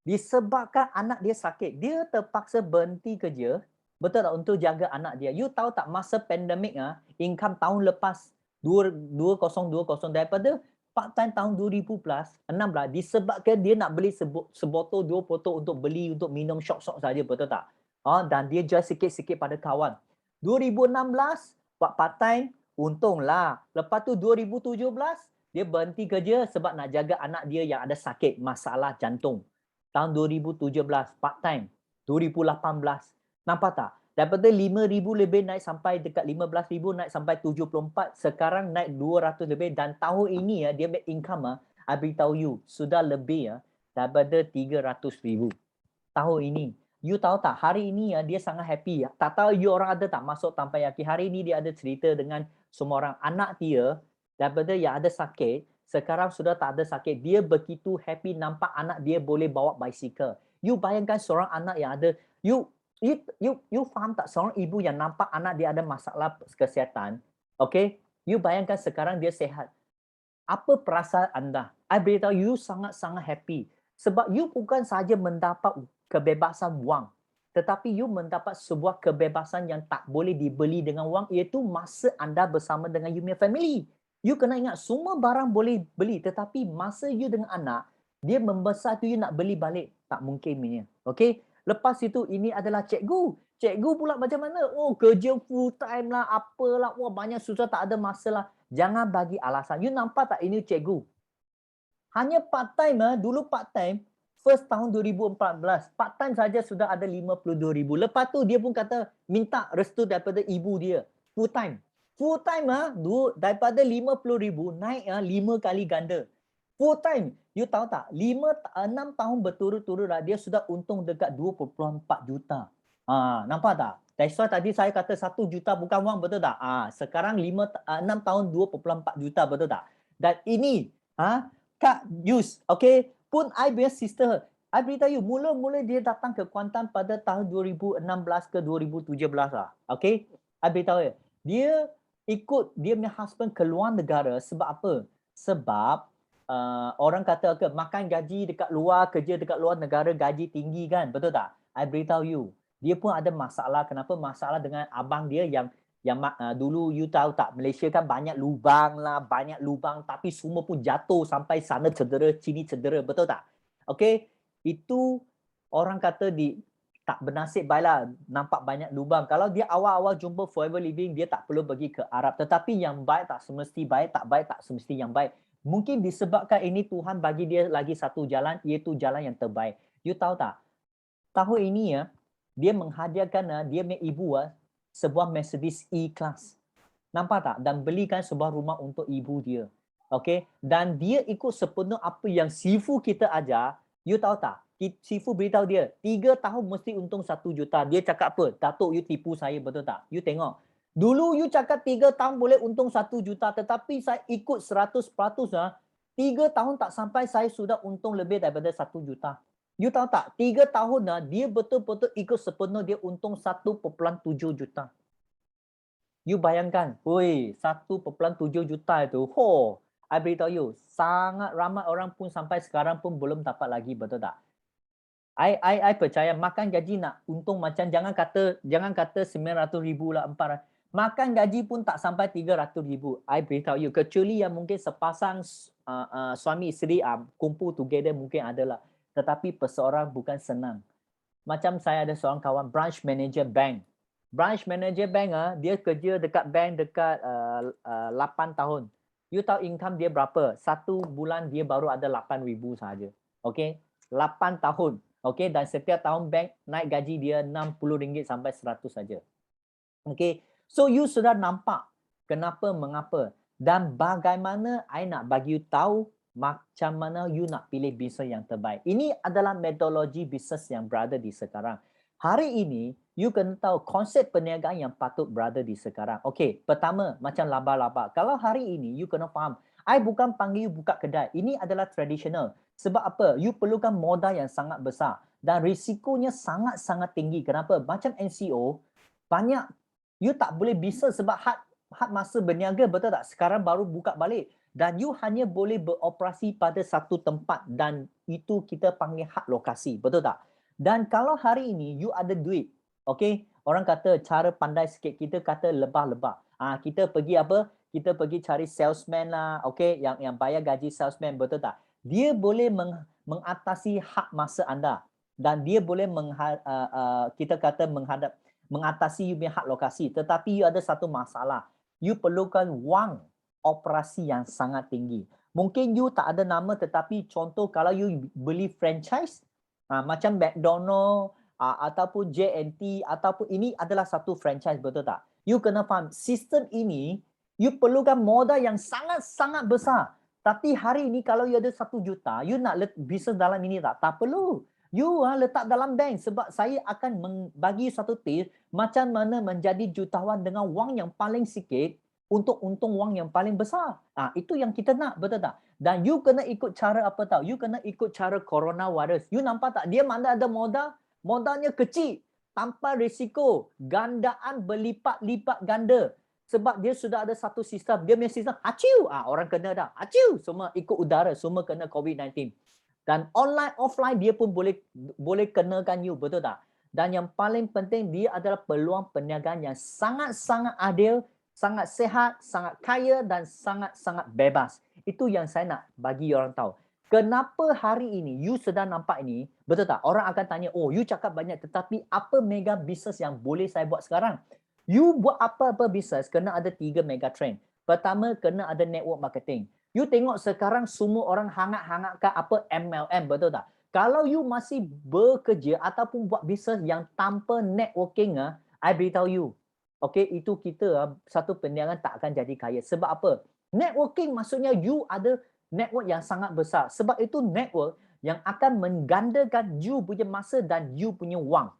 Disebabkan anak dia sakit, dia terpaksa berhenti kerja, betul tak, untuk jaga anak dia. You tahu tak masa pandemik income tahun lepas 2020 daripada part-time tahun 2016 disebabkan dia nak beli sebotol 2 botol untuk beli untuk minum syok-syok saja, betul tak? Dan dia jual sikit-sikit pada kawan. 2016 buat part-time, untunglah. Lepas tu 2017 dia berhenti kerja sebab nak jaga anak dia yang ada sakit masalah jantung. Tahun 2017 part-time. 2018 nampak tak? Daripada 5,000 lebih naik sampai dekat 15,000, naik sampai 74. Sekarang naik 200 lebih. Dan tahun ini dia make income, I beritahu you, sudah lebih daripada 300,000. Tahun ini. You tahu tak, hari ini dia sangat happy. Tak tahu you orang ada tak masuk tanpa yakin. Hari ini dia ada cerita dengan semua orang. Anak dia daripada yang ada sakit, sekarang sudah tak ada sakit. Dia begitu happy nampak anak dia boleh bawa basikal. You bayangkan seorang anak yang ada, you faham tak, seorang ibu yang nampak anak dia ada masalah kesihatan, you bayangkan sekarang dia sihat. Apa perasaan anda? I beritahu you sangat-sangat happy. Sebab you bukan sahaja mendapat kebebasan wang, tetapi you mendapat sebuah kebebasan yang tak boleh dibeli dengan wang, iaitu masa anda bersama dengan you punya family. You kena ingat, semua barang boleh beli, tetapi masa you dengan anak, dia membesar tu you nak beli balik, tak mungkin punya. Lepas itu, ini adalah cikgu. Cikgu pula macam mana? Kerja full time lah, apalah. Banyak susah, tak ada masa lah. Jangan bagi alasan. You nampak tak ini cikgu? Hanya part time, dulu part time, first tahun 2014, part time saja sudah ada 52,000. Lepas tu dia pun kata minta restu daripada ibu dia. Full time. Full time daripada 50,000 naik 5 kali ganda. Full time. You tahu tak, 6 tahun berturut-turut dia sudah untung dekat 2.4 juta. Nampak tak? That's why tadi saya kata 1 juta bukan wang, betul tak? Sekarang 6 tahun 2.4 juta, betul tak? Dan ini, Kak Yus, pun I punya sister, I beritahu you, mula-mula dia datang ke Kuantan pada tahun 2016 ke 2017 lah. I beritahu dia ikut dia punya husband ke luar negara sebab apa? Sebab orang kata makan gaji dekat luar, kerja dekat luar negara, gaji tinggi kan, betul tak? I beritahu you, dia pun ada masalah. Kenapa? Masalah dengan abang dia yang dulu you tahu tak, Malaysia kan banyak lubang lah, tapi semua pun jatuh sampai sana cedera, sini cedera, betul tak? Itu orang kata tak bernasib baiklah, nampak banyak lubang. Kalau dia awal-awal jumpa Forever Living, dia tak perlu pergi ke Arab. Tetapi yang baik tak semesti baik, tak baik tak semesti yang baik. Mungkin disebabkan ini Tuhan bagi dia lagi satu jalan, iaitu jalan yang terbaik. You tahu tak? Tahun ini dia menghadiahkan dia punya ibu sebuah Mercedes E-Class. Nampak tak? Dan belikan sebuah rumah untuk ibu dia. Dan dia ikut sepenuh apa yang Sifu kita ajar. You tahu tak? Sifu beritahu dia, 3 tahun mesti untung 1 juta. Dia cakap apa? Datuk, you tipu saya, betul tak? You tengok. Dulu you cakap 3 tahun boleh untung 1 juta, tetapi saya ikut 100%, 3 tahun tak sampai saya sudah untung lebih daripada 1 juta. You tahu tak, 3 tahun dia betul-betul ikut sepenuh, dia untung 1.7 juta. You bayangkan, 1.7 juta itu, I beritahu you, sangat ramai orang pun sampai sekarang pun belum dapat lagi, betul tak? I percaya makan gaji nak untung macam jangan kata 900,000 lah, 400. Makan gaji pun tak sampai 300,000. I beritahu you, kecuali yang mungkin sepasang suami isteri kumpul together mungkin adalah. Tetapi perseorang bukan senang. Macam saya ada seorang kawan branch manager bank. Branch manager bank dia kerja dekat bank dekat 8 tahun. You tahu income dia berapa? Satu bulan dia baru ada 8,000 sahaja. Okay? 8 tahun. Okay? Dan setiap tahun bank naik gaji dia RM60 sampai 100 saja. Okay? So you sudah nampak kenapa mengapa dan bagaimana I nak bagi you tahu macam mana you nak pilih bisnes yang terbaik. Ini adalah metodologi bisnes yang berada di sekarang. Hari ini you kena tahu konsep perniagaan yang patut berada di sekarang. Okey, pertama macam laba-laba. Kalau hari ini you kena faham, I bukan panggil you buka kedai. Ini adalah tradisional. Sebab apa? You perlukan modal yang sangat besar dan risikonya sangat-sangat tinggi. Kenapa? Macam NCO, banyak you tak boleh bisnes sebab had masa berniaga, betul tak? Sekarang baru buka balik dan you hanya boleh beroperasi pada satu tempat dan itu kita panggil had lokasi, betul tak? Dan kalau hari ini you ada duit, okey, orang kata cara pandai sikit, kita kata lebah-lebah. Kita pergi apa? Kita pergi cari salesman lah, okey, yang bayar gaji salesman, betul tak? Dia boleh mengatasi had masa anda dan dia boleh kita kata mengatasi you punya had lokasi, tetapi you ada satu masalah. You perlukan wang operasi yang sangat tinggi. Mungkin you tak ada nama, tetapi contoh kalau you beli franchise macam McDonald ataupun J&T ataupun ini adalah satu franchise, betul tak? You kena faham sistem ini you perlukan modal yang sangat-sangat besar. Tapi hari ini kalau you ada 1 juta, you nak bisnes dalam ini tak perlu. You letak dalam bank sebab saya akan bagi satu tips macam mana menjadi jutawan dengan wang yang paling sikit untuk untung wang yang paling besar. Itu yang kita nak, betul tak? Dan you kena ikut cara apa tahu? You kena ikut cara coronavirus. You nampak tak? Dia mana ada modal? Modalnya kecil. Tanpa risiko. Gandaan berlipat-lipat ganda. Sebab dia sudah ada satu sistem. Dia punya sistem, aciu. Orang kena dah. Aciu. Semua ikut udara. Semua kena COVID-19. Dan online offline dia pun boleh kenakan you, betul tak? Dan yang paling penting dia adalah peluang perniagaan yang sangat-sangat adil, sangat sehat, sangat kaya dan sangat-sangat bebas. Itu yang saya nak bagi orang tahu. Kenapa hari ini you sedang nampak ini, betul tak? Orang akan tanya, oh you cakap banyak tetapi apa mega business yang boleh saya buat sekarang? You buat apa-apa business kena ada 3 mega trend. Pertama, kena ada network marketing. You tengok sekarang semua orang hangat-hangatkan apa MLM, betul tak? Kalau you masih bekerja ataupun buat bisnes yang tanpa networking, I beritahu you, okay, itu kita satu perniagaan tak akan jadi kaya. Sebab apa? Networking maksudnya you ada network yang sangat besar. Sebab itu network yang akan menggandakan you punya masa dan you punya wang.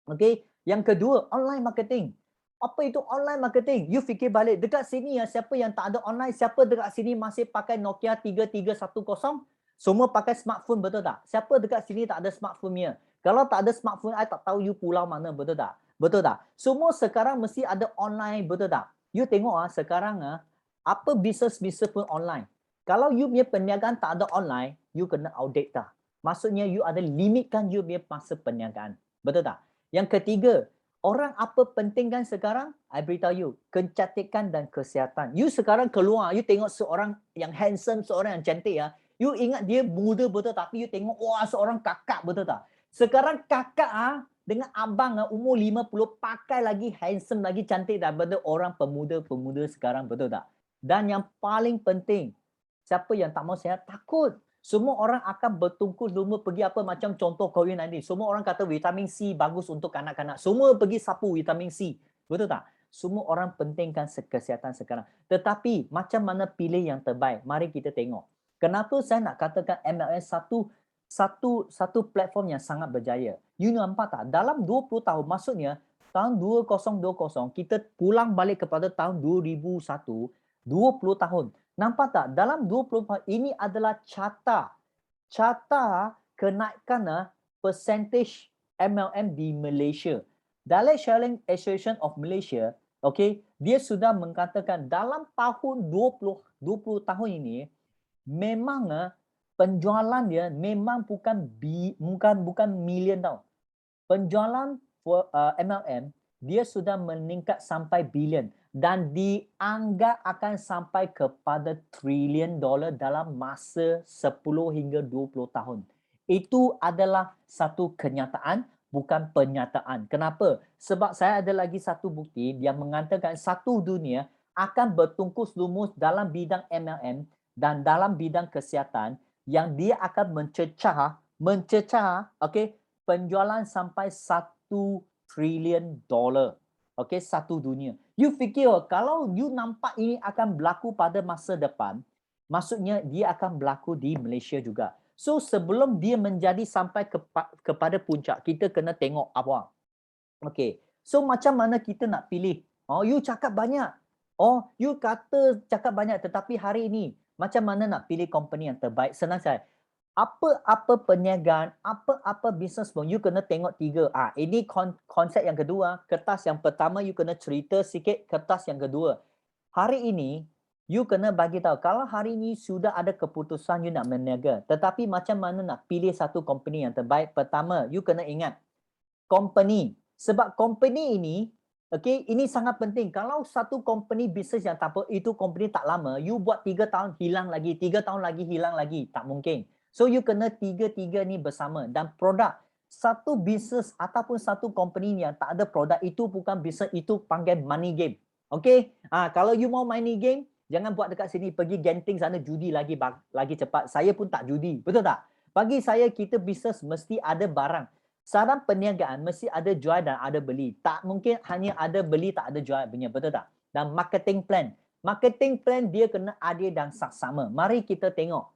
Okay, yang kedua, online marketing. Apa itu online marketing? You fikir balik, dekat sini siapa yang tak ada online? Siapa dekat sini masih pakai Nokia 3310? Semua pakai smartphone, betul tak? Siapa dekat sini tak ada smartphone-nya? Kalau tak ada smartphone, I tak tahu you pulau mana, betul tak? Betul tak? Semua sekarang mesti ada online, betul tak? You tengok sekarang apa bisnes-bisnes pun online. Kalau you punya perniagaan tak ada online, you kena audit tak? Maksudnya you ada limitkan you punya masa perniagaan. Betul tak? Yang ketiga, orang apa penting kan sekarang? I beritahu you, kecantikan dan kesihatan. You sekarang keluar, you tengok seorang yang handsome, seorang yang cantik you ingat dia muda betul, tapi you tengok wah seorang kakak, betul tak? Sekarang kakak dengan abang umur 50 pakai lagi handsome, lagi cantik daripada orang pemuda-pemuda sekarang, betul tak? Dan yang paling penting, siapa yang tak mau sihat? Takut. Semua orang akan bertungkus lumba pergi apa macam contoh COVID-19. Semua orang kata vitamin C bagus untuk kanak-kanak. Semua pergi sapu vitamin C. Betul tak? Semua orang pentingkan kesihatan sekarang. Tetapi macam mana pilih yang terbaik? Mari kita tengok. Kenapa saya nak katakan MLM satu platform yang sangat berjaya? You nampak tak? Dalam 20 tahun, maksudnya tahun 2020 kita pulang balik kepada tahun 2001, 20 tahun. Nampak tak? Dalam 20 tahun ini adalah carta kenaikan percentage MLM di Malaysia. Direct Selling Association of Malaysia, okay, dia sudah mengatakan dalam tahun 20 tahun ini memang penjualan dia memang bukan million tau. Penjualan MLM dia sudah meningkat sampai bilion dan dianggap akan sampai kepada trilion dolar dalam masa 10 hingga 20 tahun. Itu adalah satu kenyataan, bukan pernyataan. Kenapa? Sebab saya ada lagi satu bukti yang mengatakan satu dunia akan bertungkus lumus dalam bidang MLM dan dalam bidang kesihatan yang dia akan mencecah penjualan sampai 1 trilion dolar. Okey, satu dunia. You fikir kalau you nampak ini akan berlaku pada masa depan, maksudnya dia akan berlaku di Malaysia juga. So sebelum dia menjadi sampai kepada puncak, kita kena tengok apa. Okey. So macam mana kita nak pilih? Oh, you cakap banyak. Oh, you kata cakap banyak tetapi hari ini macam mana nak pilih company yang terbaik? Senang saja. Apa-apa perniagaan, apa-apa bisnes pun, you kena tengok 3. Ini konsep yang kedua. Kertas yang pertama, you kena cerita sikit. Kertas yang kedua. Hari ini, you kena bagi tahu. Kalau hari ini sudah ada keputusan you nak berniaga, tetapi macam mana nak pilih satu company yang terbaik? Pertama, you kena ingat. Company. Sebab company ini, ini sangat penting. Kalau satu company bisnes yang tak apa, itu company tak lama, you buat 3 tahun, hilang lagi. 3 tahun lagi, hilang lagi. Tak mungkin. So you kena tiga-tiga ni bersama. Dan produk, satu bisnes ataupun satu company yang tak ada produk, itu bukan bisnes, itu panggil money game. Okay? Kalau you mau money game, jangan buat dekat sini, pergi Genting sana judi lagi cepat. Saya pun tak judi. Betul tak? Bagi saya, kita bisnes mesti ada barang. Saran perniagaan mesti ada jual dan ada beli. Tak mungkin hanya ada beli, tak ada jual punya. Betul tak? Dan marketing plan. Marketing plan dia kena adil dan saksama. Mari kita tengok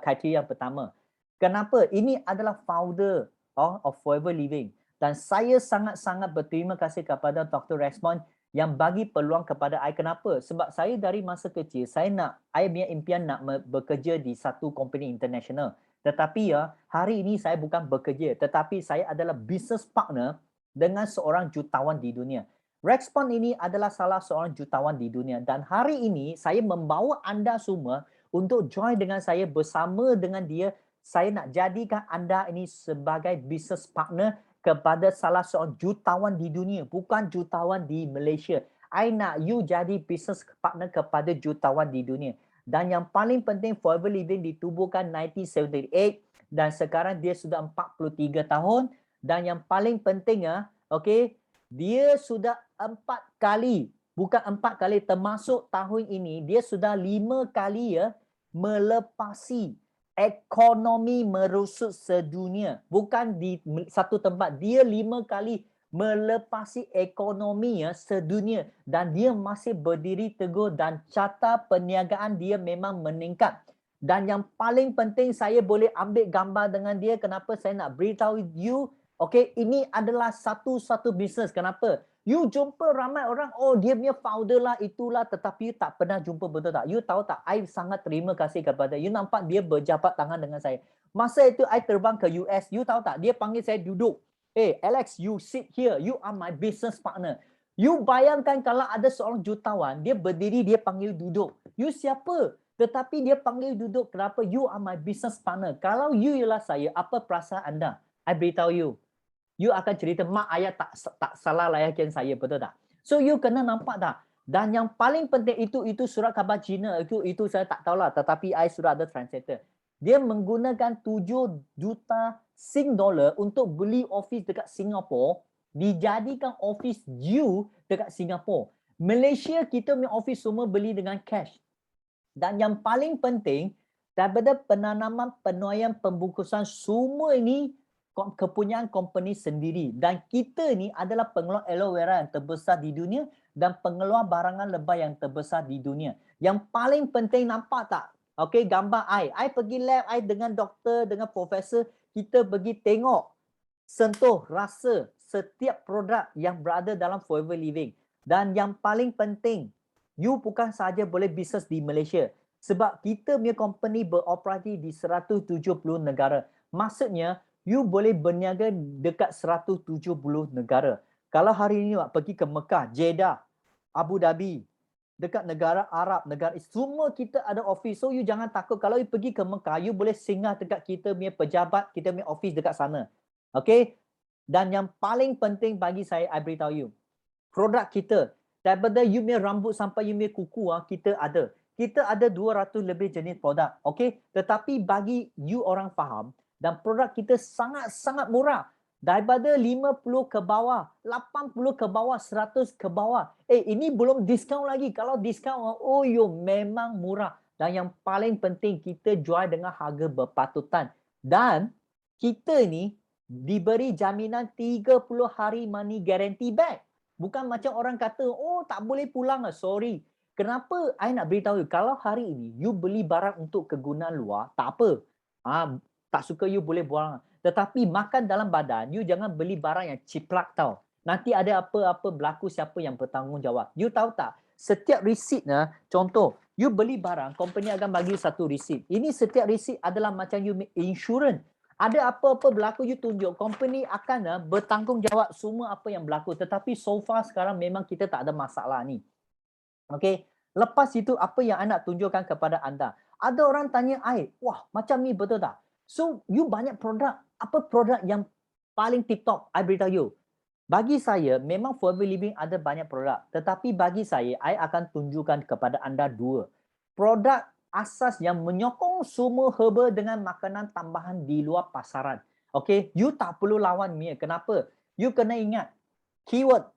kriteria yang pertama. Kenapa? Ini adalah founder of Forever Living. Dan saya sangat-sangat berterima kasih kepada Dr. Resmond yang bagi peluang kepada saya. Kenapa? Sebab saya dari masa kecil, saya punya impian nak bekerja di satu company international. Tetapi hari ini saya bukan bekerja, tetapi saya adalah business partner dengan seorang jutawan di dunia. Resmond ini adalah salah seorang jutawan di dunia. Dan hari ini saya membawa anda semua untuk join dengan saya bersama dengan dia. Saya nak jadikan anda ini sebagai business partner kepada salah seorang jutawan di dunia, bukan jutawan di Malaysia. I nak you jadi business partner kepada jutawan di dunia. Dan yang paling penting, Forever Living ditubuhkan 1978 dan sekarang dia sudah 43 tahun. Dan yang paling penting dia sudah 4 kali, bukan 4 kali, termasuk tahun ini dia sudah 5 kali melepasi ekonomi merosot sedunia. Bukan di satu tempat, dia 5 kali melepasi ekonomi sedunia dan dia masih berdiri teguh dan carta perniagaan dia memang meningkat. Dan yang paling penting, saya boleh ambil gambar dengan dia. Kenapa saya nak beritahu you? Ini adalah satu-satu bisnes. Kenapa? You jumpa ramai orang, oh dia punya founder lah, itulah, tetapi you tak pernah jumpa, betul tak? You tahu tak, I sangat terima kasih kepada you. Nampak dia berjabat tangan dengan saya. Masa itu I terbang ke US, you tahu tak, dia panggil saya duduk. Hey Alex, you sit here, you are my business partner. You bayangkan kalau ada seorang jutawan, dia berdiri, dia panggil duduk. You siapa? Tetapi dia panggil duduk, kenapa? You are my business partner. Kalau you ialah saya, apa perasaan anda? I beritahu you. You akan cerita, mak ayah tak salah layakan saya, betul tak? So you kena nampak tak? Dan yang paling penting itu surat khabar Cina, itu saya tak tahulah, tetapi I sudah ada translator. Dia menggunakan 7 juta Sing dollar untuk beli office dekat Singapura, dijadikan office you dekat Singapura. Malaysia kita punya office semua beli dengan cash. Dan yang paling penting, daripada penanaman, penuaian, pembungkusan, semua ini kepunyaan company sendiri. Dan kita ni adalah pengeluar aloe vera yang terbesar di dunia dan pengeluar barangan lebah yang terbesar di dunia. Yang paling penting, nampak tak? Gambar I pergi lab, I dengan doktor, dengan profesor, kita pergi tengok, sentuh, rasa setiap produk yang berada dalam Forever Living. Dan yang paling penting, you bukan sahaja boleh bisnes di Malaysia. Sebab kita punya company beroperasi di 170 negara. Maksudnya, you boleh berniaga dekat 170 negara. Kalau hari ini pergi ke Mekah, Jeddah, Abu Dhabi, dekat negara Arab, negara semua kita ada office. So you jangan takut kalau you pergi ke Mekah, you boleh singgah dekat kita punya pejabat, kita punya office dekat sana. Dan yang paling penting bagi saya, I beritahu you, produk kita, daripada you punya rambut sampai you punya kuku, kita ada. Kita ada 200 lebih jenis produk, okay? Tetapi bagi you orang faham, dan produk kita sangat-sangat murah. Daripada 50 ke bawah, 80 ke bawah, 100 ke bawah. Ini belum diskaun lagi. Kalau diskaun, oh yo, memang murah. Dan yang paling penting, kita jual dengan harga berpatutan. Dan kita ni diberi jaminan 30 hari money guarantee back. Bukan macam orang kata, oh tak boleh pulang. Sorry. Kenapa I nak beritahu you, kalau hari ini you beli barang untuk kegunaan luar, tak apa. Tak suka you boleh buang. Tetapi makan dalam badan, you jangan beli barang yang ciplak tau. Nanti ada apa-apa berlaku, siapa yang bertanggungjawab. You tahu tak? Setiap resit, contoh, you beli barang, company akan bagi satu resit. Ini setiap resit adalah macam you insurance. Ada apa-apa berlaku, you tunjuk. Company akan bertanggungjawab semua apa yang berlaku. Tetapi so far sekarang memang kita tak ada masalah ni. Okay. Lepas itu, apa yang I nak tunjukkan kepada anda? Ada orang tanya I, wah macam ni betul tak? So, you banyak produk. Apa produk yang paling tip-top? I beritahu you. Bagi saya, memang Forever Living ada banyak produk. Tetapi bagi saya, I akan tunjukkan kepada anda dua. Produk asas yang menyokong semua herba dengan makanan tambahan di luar pasaran. Okay, you tak perlu lawan Mia. Kenapa? You kena ingat. Keyword.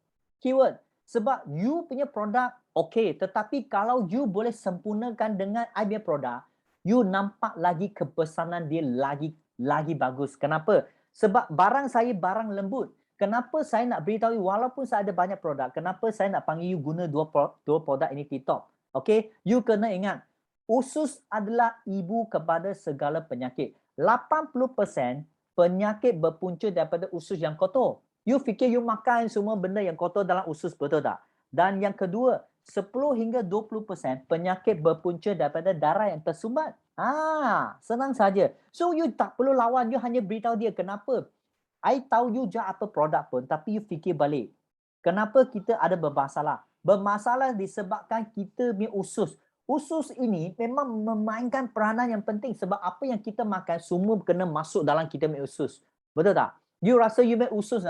Sebab you punya produk okay. Tetapi kalau you boleh sempurnakan dengan I punya produk, you nampak lagi kepesanan dia lagi bagus. Kenapa? Sebab barang saya barang lembut. Kenapa saya nak beritahu you, walaupun saya ada banyak produk, kenapa saya nak panggil you guna dua produk ini tip-top. Okay? You kena ingat, usus adalah ibu kepada segala penyakit. 80% penyakit berpunca daripada usus yang kotor. You fikir you makan semua benda yang kotor dalam usus, betul tak? Dan yang kedua, 10 hingga 20% penyakit berpunca daripada darah yang tersumbat. Senang saja. So you tak perlu lawan, you hanya beritahu dia kenapa. I tahu you jual apa produk pun, tapi you fikir balik. Kenapa kita ada bermasalah? Bermasalah disebabkan kita punya usus. Usus ini memang memainkan peranan yang penting sebab apa yang kita makan semua kena masuk dalam kita punya usus. Betul tak? You rasa you punya usus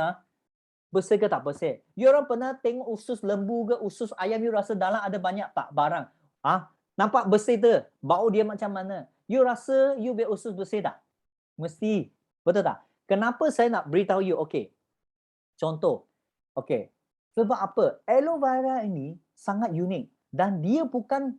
bersih ke tak bersih? You orang pernah tengok usus lembu ke usus ayam, you rasa dalam ada banyak tak barang? Nampak bersih tu? Bau dia macam mana? You rasa you punya usus bersih tak? Mesti. Betul tak? Kenapa saya nak beritahu you? Okay. Contoh. Okay. Sebab apa? Aloe vera ini sangat unik. Dan dia bukan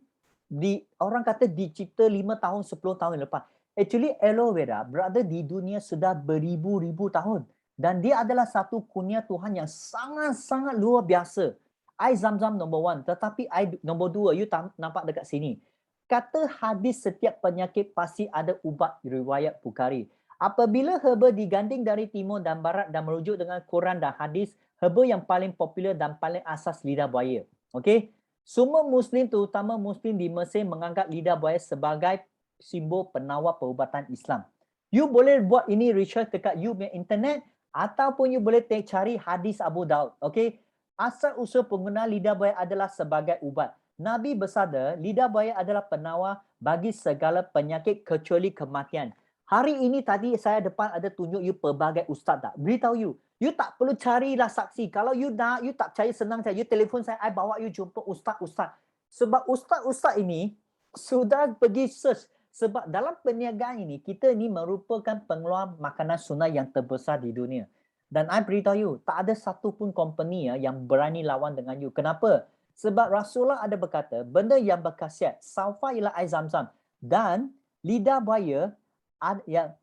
orang kata dicipta 5 tahun, 10 tahun lepas. Actually, aloe vera berada di dunia sudah beribu-ribu tahun. Dan dia adalah satu kurnia Tuhan yang sangat-sangat luar biasa. Air Zam-Zam nombor 1. Tetapi air nombor 2, you nampak dekat sini. Kata hadis setiap penyakit pasti ada ubat riwayat Bukhari. Apabila herba diganding dari timur dan barat dan merujuk dengan Quran dan hadis, herba yang paling popular dan paling asas lidah buaya. Okey? Semua Muslim, terutama Muslim di Mesir, menganggap lidah buaya sebagai simbol penawar perubatan Islam. You boleh buat ini research dekat you punya internet ataupun you boleh cari hadis Abu Daud. Okey? Asal usul penggunaan lidah buaya adalah sebagai ubat. Nabi bersabda, lidah buaya adalah penawar bagi segala penyakit kecuali kematian. Hari ini tadi saya depan ada tunjuk you pelbagai ustaz tak? Beritahu you. You tak perlu carilah saksi. Kalau you nak, you tak percaya, senang saja. You telefon saya, I bawa you jumpa ustaz-ustaz. Sebab ustaz-ustaz ini sudah pergi search. Sebab dalam perniagaan ini, kita ini merupakan pengeluar makanan sunnah yang terbesar di dunia. Dan I beritahu you, tak ada satu pun company yang berani lawan dengan you. Kenapa? Sebab Rasulullah ada berkata, benda yang berkhasiat, salfa ialah air Zam-Zam. Dan lidah buaya,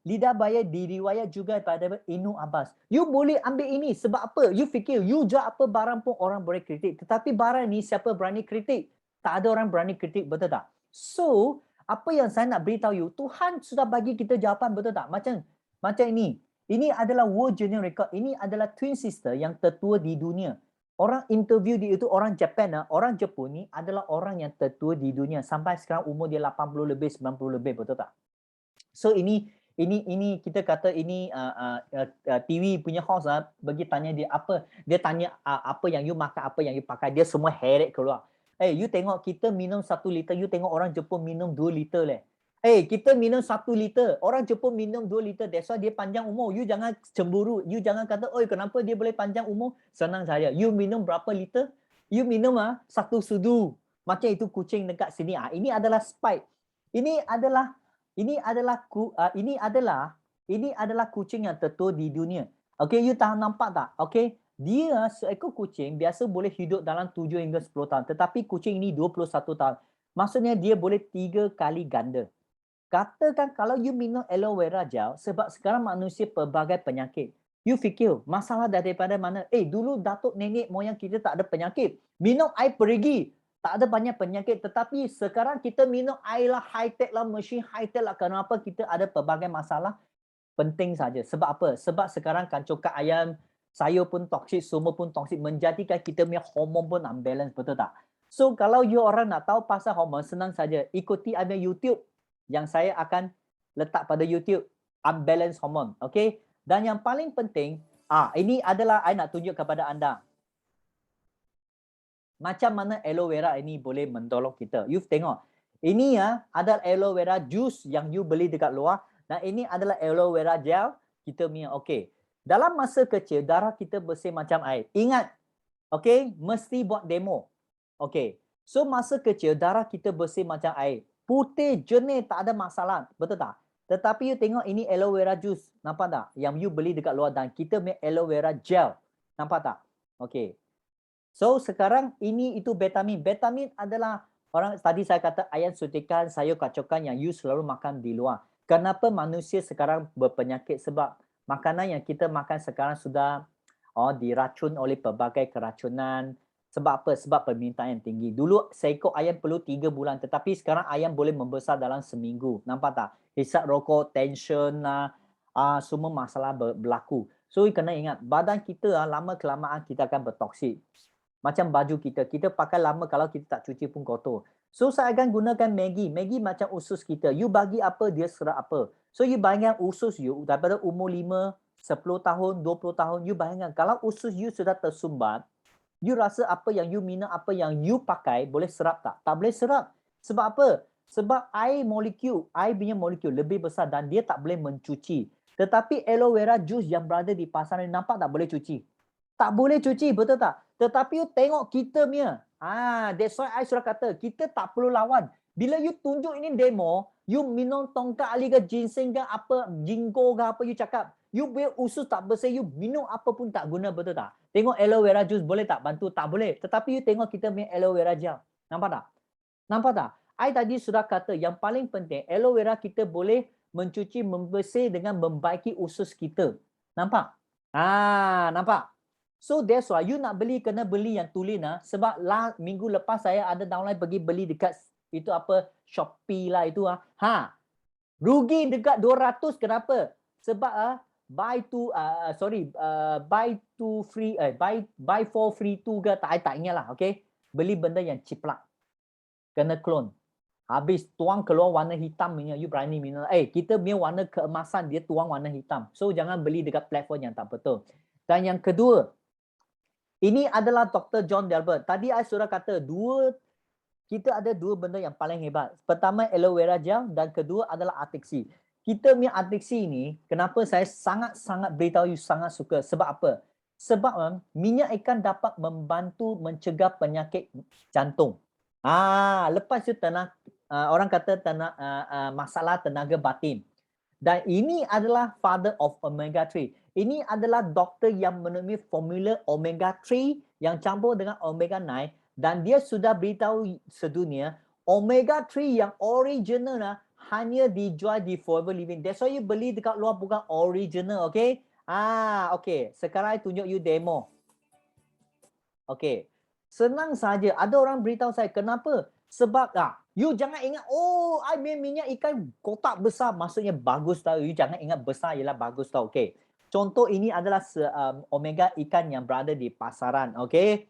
lidah buaya diriwayat juga daripada Ibnu Abbas. You boleh ambil ini sebab apa? You fikir you jual apa barang pun orang boleh kritik. Tetapi barang ni siapa berani kritik? Tak ada orang berani kritik, betul tak? So, apa yang saya nak beritahu you, Tuhan sudah bagi kita jawapan, betul tak? Macam ini. Ini adalah World Journal Record. Ini adalah twin sister yang tertua di dunia. Orang interview dia itu orang Japan, orang Jepun ni adalah orang yang tertua di dunia. Sampai sekarang umur dia 80 lebih, 90 lebih, betul tak? So ini kita kata ini TV punya host bagi tanya dia apa, dia tanya apa yang you makan, apa yang you pakai, dia semua heret keluar. You tengok kita minum 1 liter, you tengok orang Jepun minum 2 liter leh. Kita minum 1 liter. Orang Jepun minum 2 liter. That's why dia panjang umur. You jangan cemburu. You jangan kata, oi kenapa dia boleh panjang umur? Senang saja. You minum berapa liter? You minum 1 sudu. Macam itu kucing dekat sini. Ini adalah Spike. Ini adalah kucing yang tertua di dunia. Okay, you tahu nampak tak? Okay, dia seekor kucing biasa boleh hidup dalam 7 hingga 10 tahun. Tetapi kucing ini 21 tahun. Maksudnya dia boleh 3 kali ganda. Katakan kalau you minum aloe vera gel, sebab sekarang manusia pelbagai penyakit. You fikir masalah daripada mana? Dulu datuk nenek moyang kita tak ada penyakit. Minum air perigi, tak ada banyak penyakit. Tetapi sekarang kita minum air lah, high-tech lah, mesin high-tech lah. Kenapa kita ada pelbagai masalah? Penting saja. Sebab apa? Sebab sekarang kancokan ayam, sayur pun toksik, semua pun toksik. Menjadikan kita punya hormon pun unbalance, betul tak? So kalau you orang nak tahu pasal hormon, senang saja. Ikuti ada YouTube yang saya akan letak pada YouTube, unbalanced hormone. Okay? Dan yang paling penting, ini adalah saya nak tunjuk kepada anda. Macam mana aloe vera ini boleh menolong kita. You tengok. Ini adalah aloe vera juice yang you beli dekat luar. Dan ini adalah aloe vera gel. Kita punya, okay. Dalam masa kecil, darah kita bersih macam air. Ingat, okay, mesti buat demo. Okay. So masa kecil, darah kita bersih macam air. Putih, jernih, tak ada masalah. Betul tak? Tetapi you tengok ini aloe vera juice. Nampak tak? Yang you beli dekat luar. Dan kita punya aloe vera gel. Nampak tak? Okay. So sekarang ini itu vitamin. Vitamin adalah orang tadi saya kata ayam suntikan, sayur kacokan yang you selalu makan di luar. Kenapa manusia sekarang berpenyakit? Sebab makanan yang kita makan sekarang sudah diracun oleh pelbagai keracunan. Sebab apa? Sebab permintaan yang tinggi. Dulu seekor ayam perlu 3 bulan. Tetapi sekarang ayam boleh membesar dalam seminggu. Nampak tak? Hisap rokok, tension, semua masalah berlaku. So, kena ingat, badan kita lama-kelamaan kita akan bertoksik. Macam baju kita. Kita pakai lama kalau kita tak cuci pun kotor. So, saya akan gunakan Maggi. Maggi macam usus kita. You bagi apa, dia serap apa. So, you bayangkan usus you daripada umur 5, 10 tahun, 20 tahun. You bayangkan, kalau usus you sudah tersumbat, you rasa apa yang you minum, apa yang you pakai boleh serap tak? Tak boleh serap. Sebab apa? Sebab air punya molekul lebih besar dan dia tak boleh mencuci. Tetapi aloe vera juice yang berada di pasaran, nampak tak boleh cuci? Tak boleh cuci, betul tak? Tetapi you tengok kita punya. That's why I sudah kata, kita tak perlu lawan. Bila you tunjuk ini demo, you minum tongkat ali ke ginseng ke apa, jinggo ke apa, you cakap, you punya usus tak bersih, you minum apa pun tak guna, betul tak? Tengok aloe vera juice boleh tak bantu? Tak boleh. Tetapi you tengok kita punya aloe vera gel. Nampak tak? Nampak tak? I tadi sudah kata yang paling penting, aloe vera kita boleh mencuci, membersih dengan membaiki usus kita. Nampak? Nampak? So that's why you nak beli, kena beli yang tulen sebab minggu lepas saya ada downline pergi beli dekat itu apa, Shopee lah itu rugi dekat 200. Kenapa? Sebab buy 4 free 2 ke tak ingat lah. Okay, beli benda yang ciplak, kena clone. Habis tuang keluar warna hitam, you berani minum. Kita punya warna keemasan, dia tuang warna hitam. So jangan beli dekat platform yang tak betul. Dan yang kedua, ini adalah Dr. John Delbert. Tadi saya sudah kata kita ada 2 benda yang paling hebat. Pertama aloe vera gel dan kedua adalah Artixi. Kita punya Artixi ini, kenapa saya sangat-sangat beritahu you sangat suka? Sebab apa? Sebab minyak ikan dapat membantu mencegah penyakit jantung. Lepas itu orang kata masalah tenaga batin. Dan ini adalah father of omega 3. Ini adalah doktor yang menemui formula omega 3 yang campur dengan omega 9 dan dia sudah beritahu sedunia omega 3 yang original hanya dijual di Forever Living. That's why you beli dekat luar bukan original, okay? Okay. Sekarang I tunjuk you demo. Okay. Senang saja. Ada orang beritahu saya, kenapa? Sebab you jangan ingat, I minyak ikan kotak besar, maksudnya bagus tau. You jangan ingat besar ialah bagus tau. Okay. Contoh ini adalah omega ikan yang berada di pasaran. Okay.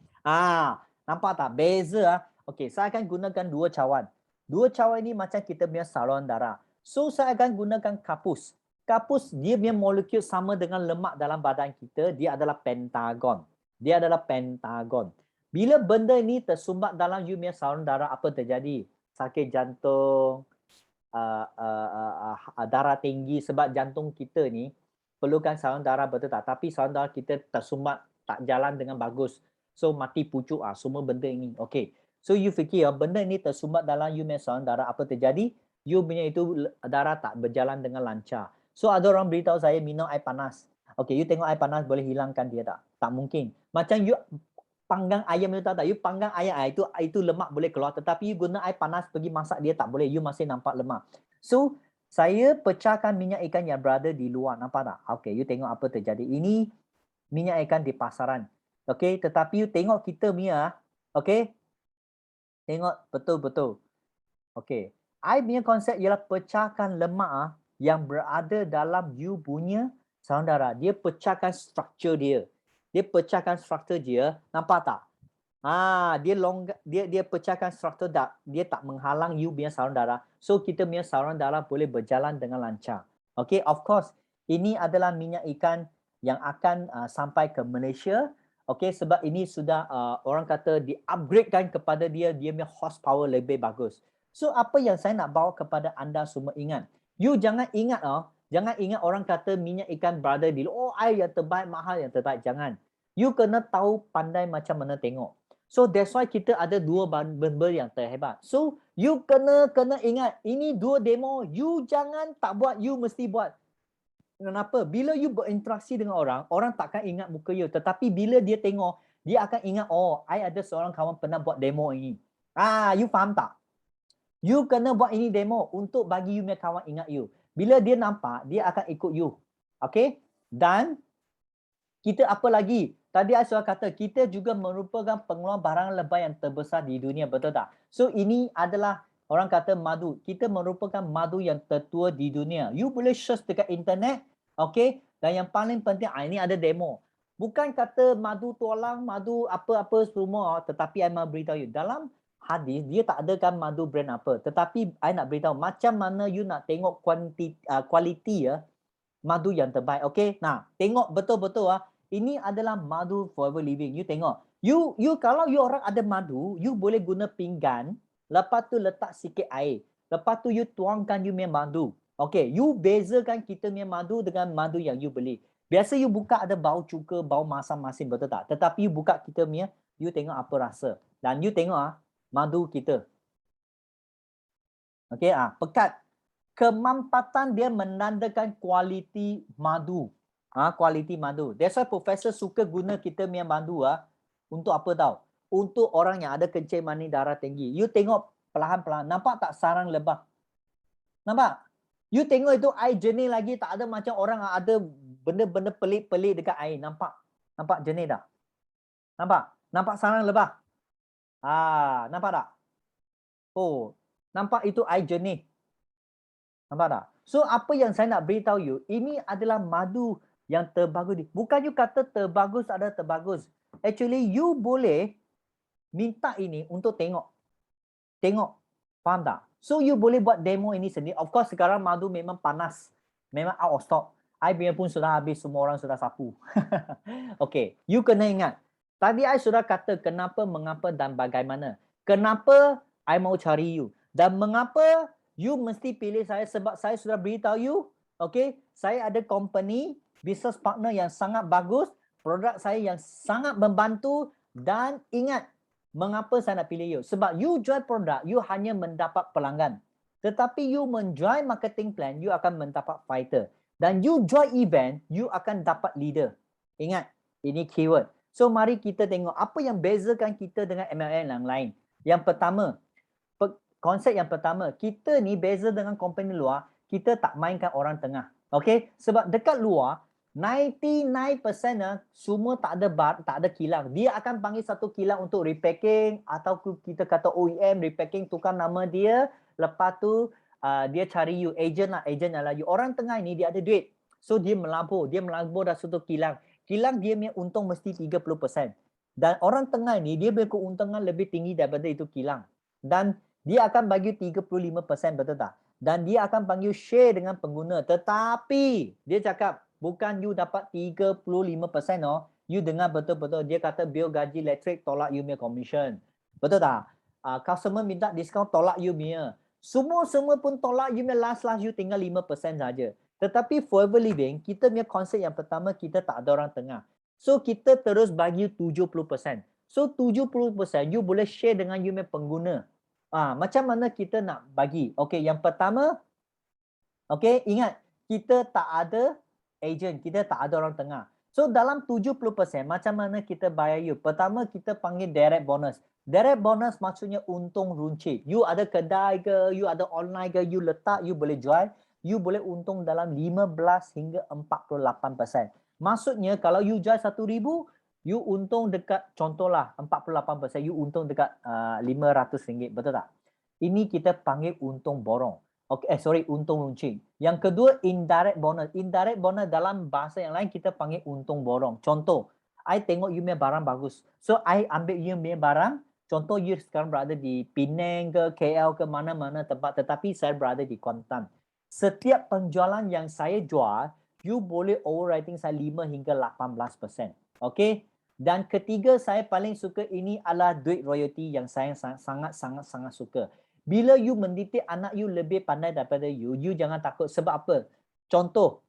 Nampak tak? Beza. Okay. Saya akan gunakan 2 cawan. 2 cawan ini macam kita punya saluran darah. So saya akan gunakan kapus. Kapus dia punya molekul sama dengan lemak dalam badan kita. Dia adalah pentagon. Bila benda ni tersumbat dalam you punya saluran darah, apa terjadi? Sakit jantung, darah tinggi sebab jantung kita ni perlukan saluran darah betul tak? Tapi saluran darah kita tersumbat, tak jalan dengan bagus. So mati pucuk semua benda ini. Okay. So you fikir benda ni tersumbat dalam you punya saluran darah, apa terjadi? You punya itu darah tak berjalan dengan lancar. So ada orang beritahu saya minum air panas. Okay, you tengok air panas boleh hilangkan dia tak? Tak mungkin. Macam you panggang ayam itu tak? You panggang ayam itu lemak boleh keluar, tetapi you guna air panas pergi masak dia tak boleh. You masih nampak lemak. So saya pecahkan minyak ikan yang berada di luar, nampak tak? Okay, you tengok apa terjadi. Ini minyak ikan di pasaran. Okay, tetapi you tengok kita punya, okay, tengok betul-betul. Okay, I punya konsep ialah pecahkan lemak yang berada dalam you punya saluran darah. Dia pecahkan struktur dia. Dia pecahkan struktur dia, nampak tak? Dia pecahkan struktur dia tak menghalang you punya saluran darah. So kita punya saluran darah boleh berjalan dengan lancar. Okay, of course, ini adalah minyak ikan yang akan sampai ke Malaysia. Okay, sebab ini sudah orang kata di-upgradekan kepada dia punya horsepower lebih bagus. So apa yang saya nak bawa kepada anda semua ingat. You jangan ingat orang kata minyak ikan berada di air yang terbaik, mahal yang terbaik. Jangan. You kena tahu pandai macam mana tengok. So that's why kita ada dua benda yang terhebat. So you kena ingat, ini dua demo, you jangan tak buat, you mesti buat. Kenapa? Bila you berinteraksi dengan orang takkan ingat muka you. Tetapi bila dia tengok, dia akan ingat, oh, I ada seorang kawan pernah buat demo ini. You faham tak? You kena buat ini demo untuk bagi you punya kawan ingat you. Bila dia nampak, dia akan ikut you. Okay? Dan kita apa lagi? Tadi saya sudah kata, kita juga merupakan pengeluar barang lebah yang terbesar di dunia, betul tak? So ini adalah orang kata madu. Kita merupakan madu yang tertua di dunia. You boleh search dekat internet, okay? Dan yang paling penting, ini ada demo. Bukan kata madu tualang, madu apa-apa semua, tetapi saya mahu beritahu you. Dalam hadis, dia tak ada kan madu brand apa. Tetapi saya nak beritahu, macam mana you nak tengok kualiti madu yang terbaik, okay? Nah, tengok betul-betul ini adalah madu forever living. You tengok. You kalau you orang ada madu, you boleh guna pinggan, lepas tu letak sikit air. Lepas tu you tuangkan you punya madu. Okay, you bezakan kita punya madu dengan madu yang you beli. Biasa you buka ada bau cuka, bau masam masin, betul tak? Tetapi you buka kita punya, you tengok apa rasa. Dan you tengok madu kita. Okay, pekat. Kemampatan dia menandakan kualiti madu. Kualiti madu. That's why profesor suka guna kita punya madu untuk apa tahu? Untuk orang yang ada kencing manis darah tinggi. You tengok perlahan-perlahan. Nampak tak sarang lebah? Nampak? You tengok itu air jernih lagi, tak ada macam orang ada benda-benda pelik-pelik dekat air. Nampak? Nampak jernih tak? Nampak? Nampak sarang lebah? Nampak tak? Oh, nampak itu air jernih. Nampak tak? So apa yang saya nak beritahu you, ini adalah madu yang terbagus. Bukan you kata terbagus ada terbagus. Actually you boleh minta ini untuk tengok. Tengok. Faham tak? So you boleh buat demo ini sendiri. Of course sekarang madu memang panas. Memang out of stock. I pun sudah habis, semua orang sudah sapu. Okay. You kena ingat. Tadi I sudah kata kenapa, mengapa dan bagaimana. Kenapa I mau cari you. Dan mengapa you mesti pilih saya, sebab saya sudah beritahu you. Okay. Saya ada company, business partner yang sangat bagus, produk saya yang sangat membantu, dan ingat mengapa saya nak pilih you. Sebab you jual produk, you hanya mendapat pelanggan. Tetapi you menjual marketing plan, you akan mendapat fighter. Dan you jual event, you akan dapat leader. Ingat, ini keyword. So mari kita tengok apa yang bezakan kita dengan MLM yang lain. Yang pertama, konsep yang pertama, kita ni beza dengan company luar, kita tak mainkan orang tengah. Okay? Sebab dekat luar, 99% semua tak ada kilang. Dia akan panggil satu kilang untuk repacking, atau kita kata OEM repacking, tukar nama dia, lepas tu dia cari you, agent lah you. Orang tengah ni dia ada duit. So dia melabur dah satu kilang. Kilang dia punya untung mesti 30%. Dan orang tengah ni dia punya keuntungan lebih tinggi daripada itu kilang. Dan dia akan bagi 35%, betul tak? Dan dia akan panggil share dengan pengguna. Tetapi dia cakap bukan you dapat 35%. You dengar betul-betul. Dia kata bil gaji elektrik tolak you punya commission. Betul tak? Customer minta diskaun tolak you punya. Semua pun tolak, you punya last you tinggal 5% saja. Tetapi Forever Living, kita punya konsep yang pertama, kita tak ada orang tengah. So kita terus bagi 70%. So 70% you boleh share dengan you punya pengguna. Macam mana kita nak bagi? Okay, yang pertama, okay, ingat, kita tak ada agent, kita tak ada orang tengah. So dalam 70%, macam mana kita bayar you? Pertama, kita panggil direct bonus. Direct bonus maksudnya untung runcit. You ada kedai ke, you ada online ke, you letak, you boleh jual, you boleh untung dalam 15 hingga 48%. Maksudnya kalau you jual 1,000, you untung dekat, contohlah 48%, you untung dekat RM500, betul tak? Ini kita panggil untung borong. Okay, untung runcit. Yang kedua, indirect bonus. Indirect bonus dalam bahasa yang lain kita panggil untung borong. Contoh, I tengok you punya barang bagus. So, I ambil you punya barang. Contoh, you sekarang berada di Penang ke, KL ke, mana-mana tempat. Tetapi saya berada di Kuantan. Setiap penjualan yang saya jual, you boleh overwriting saya 5 hingga 18%. Okay? Dan ketiga, saya paling suka ini adalah duit royalty yang saya sangat-sangat suka. Bila you mendidik anak you lebih pandai daripada you jangan takut. Sebab apa? Contoh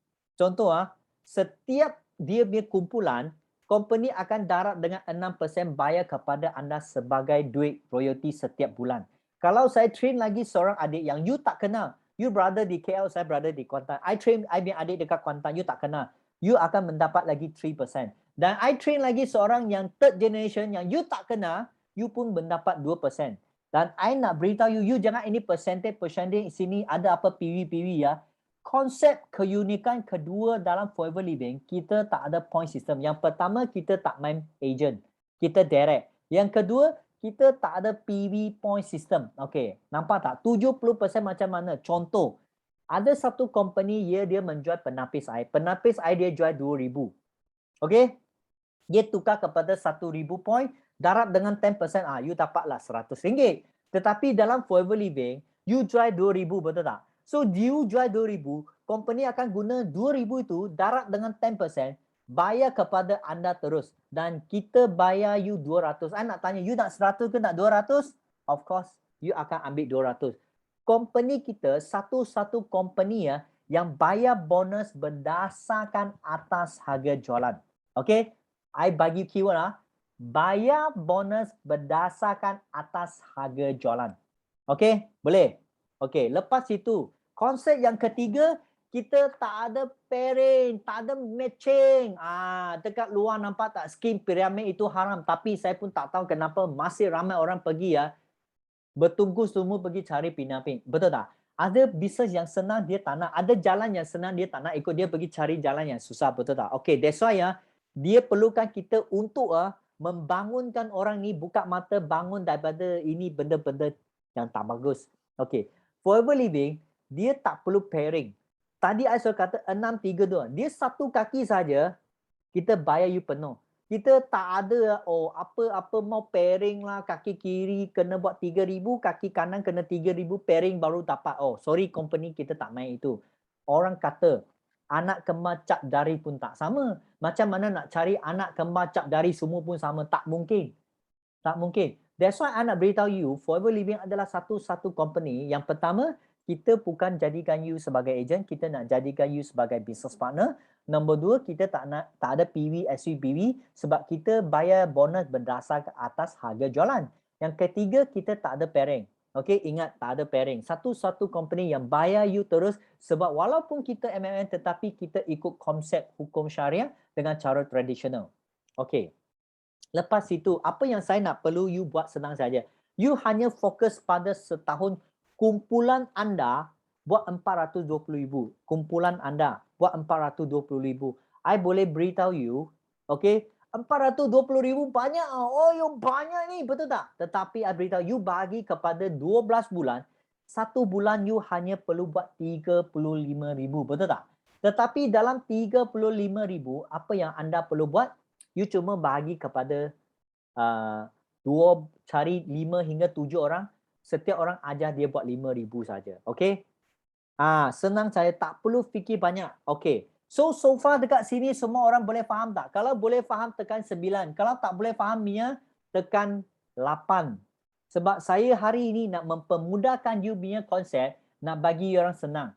setiap dia punya kumpulan, company akan darat dengan 6% bayar kepada anda sebagai duit royalty setiap bulan. Kalau saya train lagi seorang adik yang you tak kenal, you berada di KL, saya berada di Kuantan. I train I punya adik dekat Kuantan, you tak kenal. You akan mendapat lagi 3%. Dan I train lagi seorang yang third generation yang you tak kenal, you pun mendapat 2%. Dan I nak beritahu you jangan ini percentage sini ada apa PV ya. Konsep keunikan kedua dalam Forever Living, kita tak ada point system. Yang pertama, kita tak main agent. Kita direct. Yang kedua, kita tak ada PV point system. Okay, nampak tak? 70% macam mana? Contoh, ada satu company dia menjual penapis air. Penapis air dia jual 2,000. Okay? Dia tukar kepada 1,000 point. Darat dengan 10%, you dapatlah RM100. Tetapi dalam Forever Living, you jual 2,000, betul tak? So, you jual 2,000, company akan guna 2,000 itu, darat dengan 10%, bayar kepada anda terus. Dan kita bayar you 200. I nak tanya, you nak 100 ke nak 200? Of course, you akan ambil 200. Company kita, satu-satu company ya, yang bayar bonus berdasarkan atas harga jualan. Okay? I bagi keyword bayar bonus berdasarkan atas harga jualan. Okey, boleh? Okey, lepas itu, konsep yang ketiga, kita tak ada pairing, tak ada matching. Dekat luar nampak tak skim piramid itu haram, tapi saya pun tak tahu kenapa masih ramai orang pergi bertunggu semua pergi cari piramid. Betul tak? Ada bisnes yang senang dia tak nak, ada jalan yang senang dia tak nak ikut, dia pergi cari jalan yang susah, betul tak? Okey, that's why dia perlukan kita untuk membangunkan orang ni buka mata, bangun daripada ini benda-benda yang tak bagus. Okay. Forever Living, dia tak perlu pairing. Tadi saya kata 6-3-2. Dia satu kaki saja, kita bayar you penuh. Kita tak ada, apa-apa mau pairing lah, kaki kiri kena buat 3,000, kaki kanan kena 3,000, pairing baru dapat. Sorry company, kita tak main itu. Orang kata, anak kembar cap jari pun tak sama. Macam mana nak cari anak kembar cap jari semua pun sama? Tak mungkin. Tak mungkin. That's why I nak beritahu you, Forever Living adalah satu-satu company. Yang pertama, kita bukan jadikan you sebagai agent, kita nak jadikan you sebagai business partner. Nombor dua, kita tak ada PV, SVPV sebab kita bayar bonus berdasarkan atas harga jualan. Yang ketiga, kita tak ada pairing. Okay, ingat tak ada pairing. Satu-satu company yang bayar you terus sebab walaupun kita MLM tetapi kita ikut konsep hukum syariah dengan cara tradisional. Okay. Lepas itu, apa yang saya nak perlu you buat senang saja. You hanya fokus pada setahun kumpulan anda buat 420,000. Kumpulan anda buat 420,000. I boleh beritahu you, okay, 420,000 banyak. Yang banyak ni, betul tak? Tetapi I beritahu you bagi kepada 12 bulan, satu bulan you hanya perlu buat 35,000, betul tak? Tetapi dalam 35,000, apa yang anda perlu buat? You cuma bagi kepada cari 5 hingga 7 orang, setiap orang ajar dia buat 5,000 saja. Okay? Senang saya, tak perlu fikir banyak. Okay. So far dekat sini semua orang boleh faham tak? Kalau boleh faham tekan 9. Kalau tak boleh faham tekan 8. Sebab saya hari ini nak mempermudahkan you punya konsep, nak bagi you orang senang.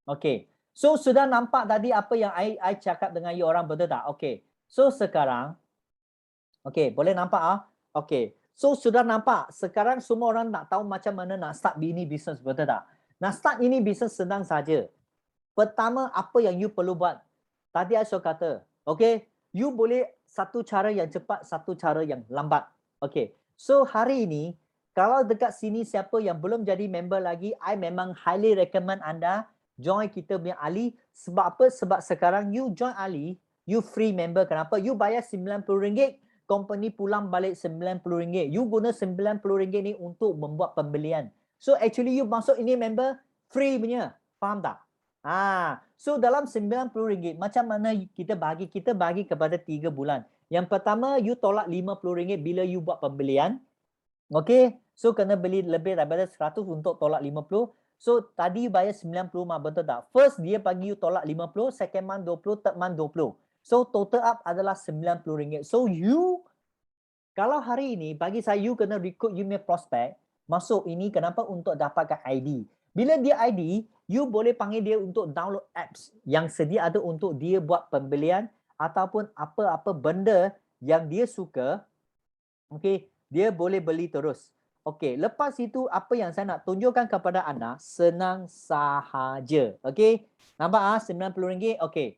Okay. So sudah nampak tadi apa yang I cakap dengan you orang, betul tak? Okay. So sekarang, okay, boleh nampak ah? Okay. So sudah nampak, sekarang semua orang nak tahu macam mana nak start ini business, betul tak? Nak start ini business senang saja. Pertama, apa yang you perlu buat? Tadi I sudah kata, okay, you boleh satu cara yang cepat, satu cara yang lambat. Okay. So hari ini, kalau dekat sini siapa yang belum jadi member lagi, I memang highly recommend anda join kita punya Ali. Sebab apa? Sebab sekarang you join Ali, you free member. Kenapa? You bayar RM90, company pulang balik RM90. You guna RM90 ni untuk membuat pembelian. So actually you masuk ini member free punya. Faham tak? So dalam RM90, macam mana kita bagi? Kita bagi kepada 3 bulan. Yang pertama, you tolak RM50 bila you buat pembelian. Okay, so kena beli lebih daripada 100 untuk tolak 50. So tadi you bayar 90 mah, betul tak? First dia bagi you tolak 50, second month 20, third month 20. So total up adalah RM90. So you, kalau hari ini bagi saya, you kena recruit you punya prospect masuk ini. Kenapa? Untuk dapatkan ID. Bila dia ID, you boleh panggil dia untuk download apps yang sedia ada untuk dia buat pembelian ataupun apa-apa benda yang dia suka. Okay, dia boleh beli terus. Okey, lepas itu apa yang saya nak tunjukkan kepada anda, senang sahaja. Okey, nampak RM90. Okey.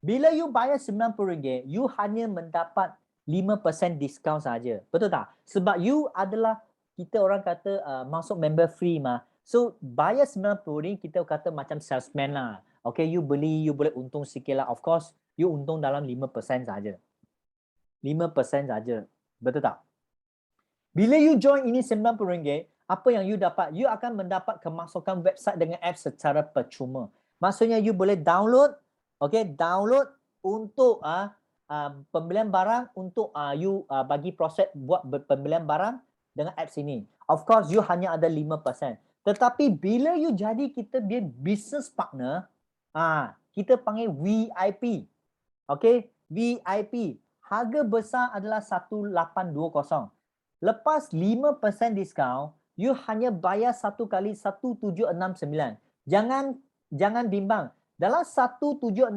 Bila you bayar RM90, you hanya mendapat 5% diskaun saja. Betul tak? Sebab you adalah, kita orang kata masuk member free mah. So bayar RM90 kita kata macam salesman lah. Okey, you beli, you boleh untung sikit lah. Of course, you untung dalam 5% saja. 5% saja. Betul tak? Bila you join ini RM90, apa yang you dapat? You akan mendapat kemasukan website dengan apps secara percuma. Maksudnya you boleh download, okay, download untuk pembelian barang, untuk you bagi proses buat pembelian barang dengan apps ini. Of course, you hanya ada 5%. Tetapi bila you jadi kita dia business partner, kita panggil VIP. Okay, VIP. Harga besar adalah 1820. Lepas 5% diskaun, you hanya bayar satu kali 1769. Jangan bimbang. Dalam 1769,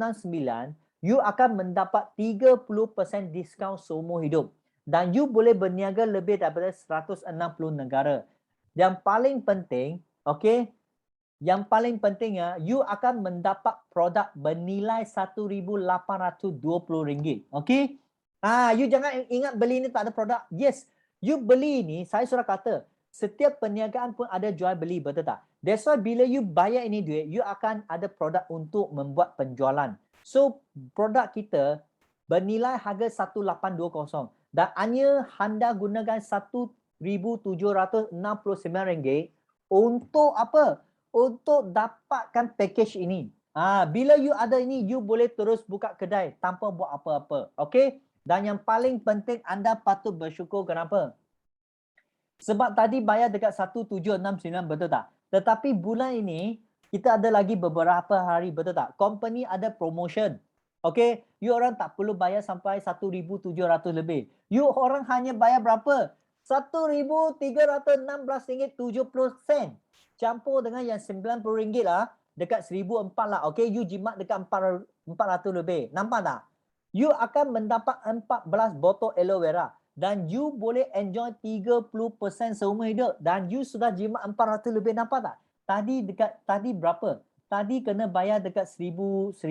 you akan mendapat 30% diskaun seumur hidup. Dan you boleh berniaga lebih daripada 160 negara. Yang paling penting, okay, yang paling pentingnya, you akan mendapat produk bernilai RM1,820. Okay? You jangan ingat beli ni tak ada produk. Yes. You beli ni, saya sudah kata, setiap perniagaan pun ada jual beli, betul tak? That's why bila you bayar ini duit, you akan ada produk untuk membuat penjualan. So, produk kita bernilai harga 1820 dan hanya anda gunakan RM1,769 untuk apa? Untuk dapatkan package ini. Bila you ada ini, you boleh terus buka kedai tanpa buat apa-apa. Okay? Dan yang paling penting, anda patut bersyukur. Kenapa? Sebab tadi bayar dekat 1769, betul tak? Tetapi bulan ini, kita ada lagi beberapa hari, betul tak? Company ada promotion. Okay? You orang tak perlu bayar sampai 1,700 lebih. You orang hanya bayar berapa? RM1,316.70. Campur dengan yang RM90 lah. Dekat RM1,400 lah. Okay? You jimat dekat 400 lebih. Nampak tak? You akan mendapat 14 botol aloe vera dan you boleh enjoy 30% seumur hidup dan you sudah jimat 400 lebih. Nampak tak? Tadi berapa? Tadi kena bayar dekat 1,700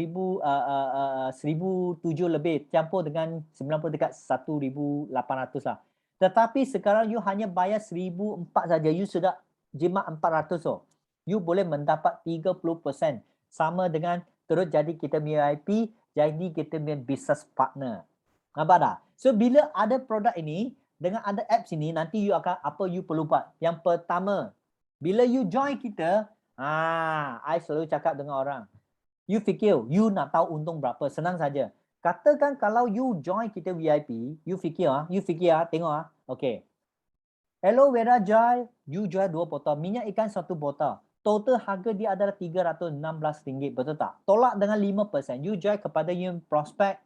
lebih campur dengan 90 dekat 1,800 lah. Tetapi sekarang you hanya bayar 1,400 saja. You sudah jimat 400 so. You boleh mendapat 30% sama dengan terus jadi kita VIP. Jadi kita punya business partner. Nampak tak? So bila ada produk ini, dengan ada apps ini, nanti you akan apa you perlu buat. Yang pertama, bila you join kita, I selalu cakap dengan orang, you fikir, you nak tahu untung berapa, senang saja. Katakan kalau you join kita VIP, you fikir, tengok okay. Aloe vera gel, you jual 2 botol, minyak ikan 1 botol. Total harga dia adalah RM316, betul tak? Tolak dengan 5%. You jual kepada you prospek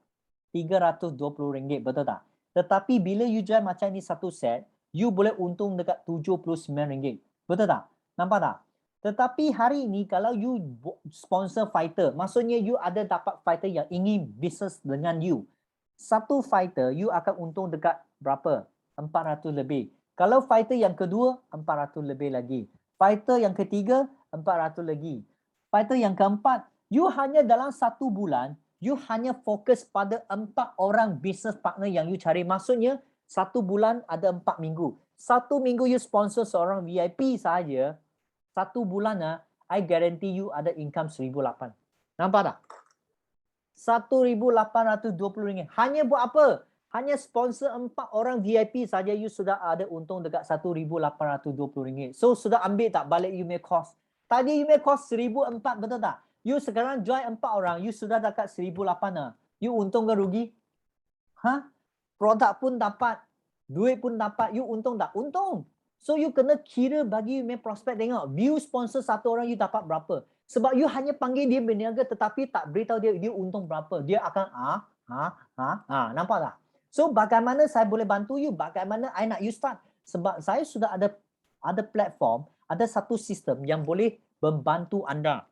RM320, betul tak? Tetapi bila you jual macam ni satu set, you boleh untung dekat RM79. Betul tak? Nampak tak? Tetapi hari ini kalau you sponsor fighter, maksudnya you ada dapat fighter yang ingin bisnes dengan you. Satu fighter, you akan untung dekat berapa? 400 lebih. Kalau fighter yang kedua, 400 lebih lagi. Fighter yang ketiga, 400 lagi. Fighter yang keempat, you hanya dalam 1 bulan, you hanya fokus pada 4 orang business partner yang you cari. Maksudnya, 1 bulan ada 4 minggu. 1 minggu you sponsor seorang VIP saja, 1 bulan I guarantee you ada income RM1,800. Nampak tak? RM1,820. Hanya buat apa? Hanya sponsor 4 orang VIP saja you sudah ada untung dekat RM1,820. So sudah ambil tak balik you punya cost? Tadi you punya cost RM1,400, betul tak? You sekarang join 4 orang, you sudah dekat RM1,800. You untung ke rugi? Produk pun dapat, duit pun dapat, you untung tak? Untung. So you kena kira bagi you punya prospek, tengok view sponsor 1 orang you dapat berapa. Sebab you hanya panggil dia berniaga tetapi tak beritahu dia untung berapa. Dia akan nampak tak? So bagaimana saya boleh bantu you? Bagaimana I nak you start? Sebab saya sudah ada platform, ada satu sistem yang boleh membantu anda.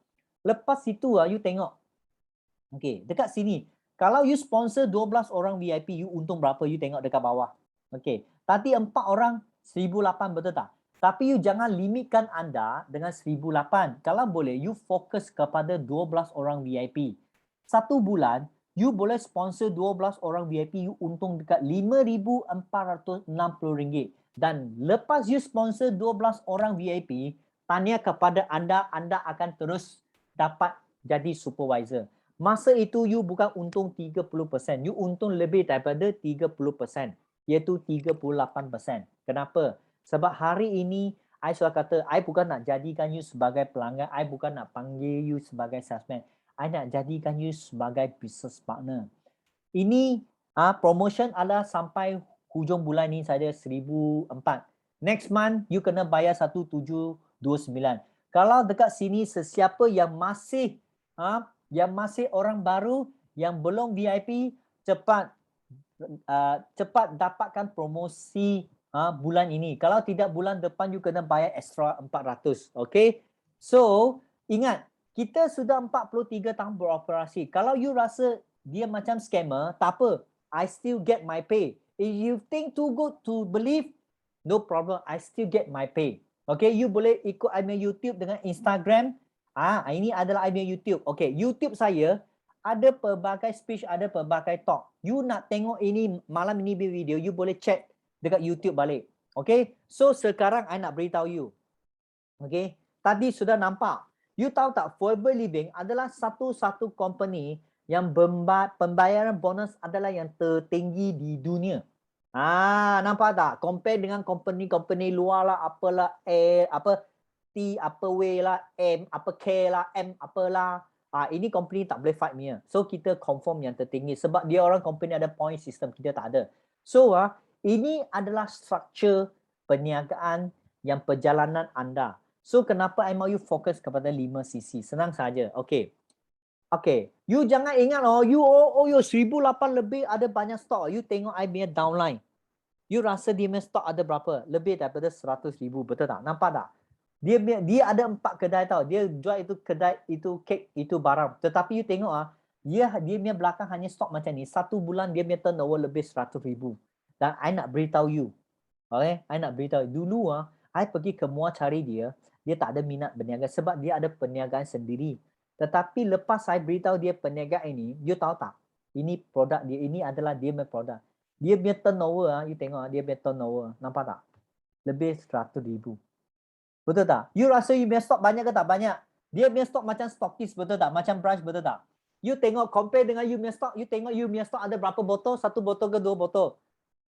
Lepas itu you tengok. Okey, dekat sini. Kalau you sponsor 12 orang VIP, you untung berapa? You tengok dekat bawah. Okey, tadi 4 orang RM1,800, betul tak? Tapi you jangan limitkan anda dengan RM1,800. Kalau boleh, you fokus kepada 12 orang VIP. 1 bulan, you boleh sponsor 12 orang VIP, you untung dekat RM5,460. Dan lepas you sponsor 12 orang VIP, tanya kepada anda, anda akan terus dapat jadi supervisor. Masa itu you bukan untung 30%, you untung lebih daripada 30%, iaitu 38%. Kenapa? Sebab hari ini, I sudah kata, I bukan nak jadikan you sebagai pelanggan, I bukan nak panggil you sebagai salesman. I nak jadikan you sebagai business partner. Ini promotion adalah sampai hujung bulan ni saja RM1,400. Next month, you kena bayar RM1,729. Kalau dekat sini, sesiapa yang masih orang baru, yang belum VIP, cepat dapatkan promosi bulan ini. Kalau tidak bulan depan, you kena bayar extra RM400. Okay? So, ingat, kita sudah 43 tahun beroperasi. Kalau you rasa dia macam scammer, tak apa. I still get my pay. If you think too good to believe, no problem. I still get my pay. Okay, you boleh ikut I punya YouTube dengan Instagram. Ini adalah I punya YouTube. Okay, YouTube saya ada pelbagai speech, ada pelbagai talk. You nak tengok ini, malam ini video, you boleh check dekat YouTube balik. Okay, so sekarang I nak beritahu you. Okay, tadi sudah nampak. You tahu tak, Forever Living adalah satu-satu company yang pembayaran bonus adalah yang tertinggi di dunia. Nampak tak? Compare dengan company luar lah, apalah A, apa T, apa W lah, M, apa K lah, M, apalah. Ini company tak boleh fight punya. So kita confirm yang tertinggi sebab dia orang company ada point system, kita tak ada. So ini adalah structure perniagaan yang perjalanan anda. So kenapa I mau you fokus kepada 5 sisi? Senang saja. Okay. Okay. You jangan ingat you 1,800 lebih ada banyak stok. You tengok I punya downline. You rasa dia punya stok ada berapa? Lebih daripada 100,000. Betul tak? Nampak tak? Dia ada 4 kedai tau. Dia jual itu kedai, itu kek, itu barang. Tetapi you tengok dia punya belakang hanya stok macam ni. 1 bulan dia punya turnover lebih 100,000. Dan I nak beritahu you. Okay? I nak beritahu. Dulu I pergi ke Muar cari dia tak ada minat berniaga sebab dia ada perniagaan sendiri. Tetapi lepas saya beritahu dia perniagaan ini, you tahu tak? Ini produk dia, ini adalah dia punya produk. Dia punya turnover, you tengok dia punya turnover. Nampak tak? Lebih 100,000. Betul tak? You rasa you punya stok banyak ke tak? Banyak. Dia punya stok macam stokis, betul tak? Macam branch, betul tak? You tengok compare dengan you punya stok, you tengok you punya stok ada berapa botol? 1 botol ke 2 botol?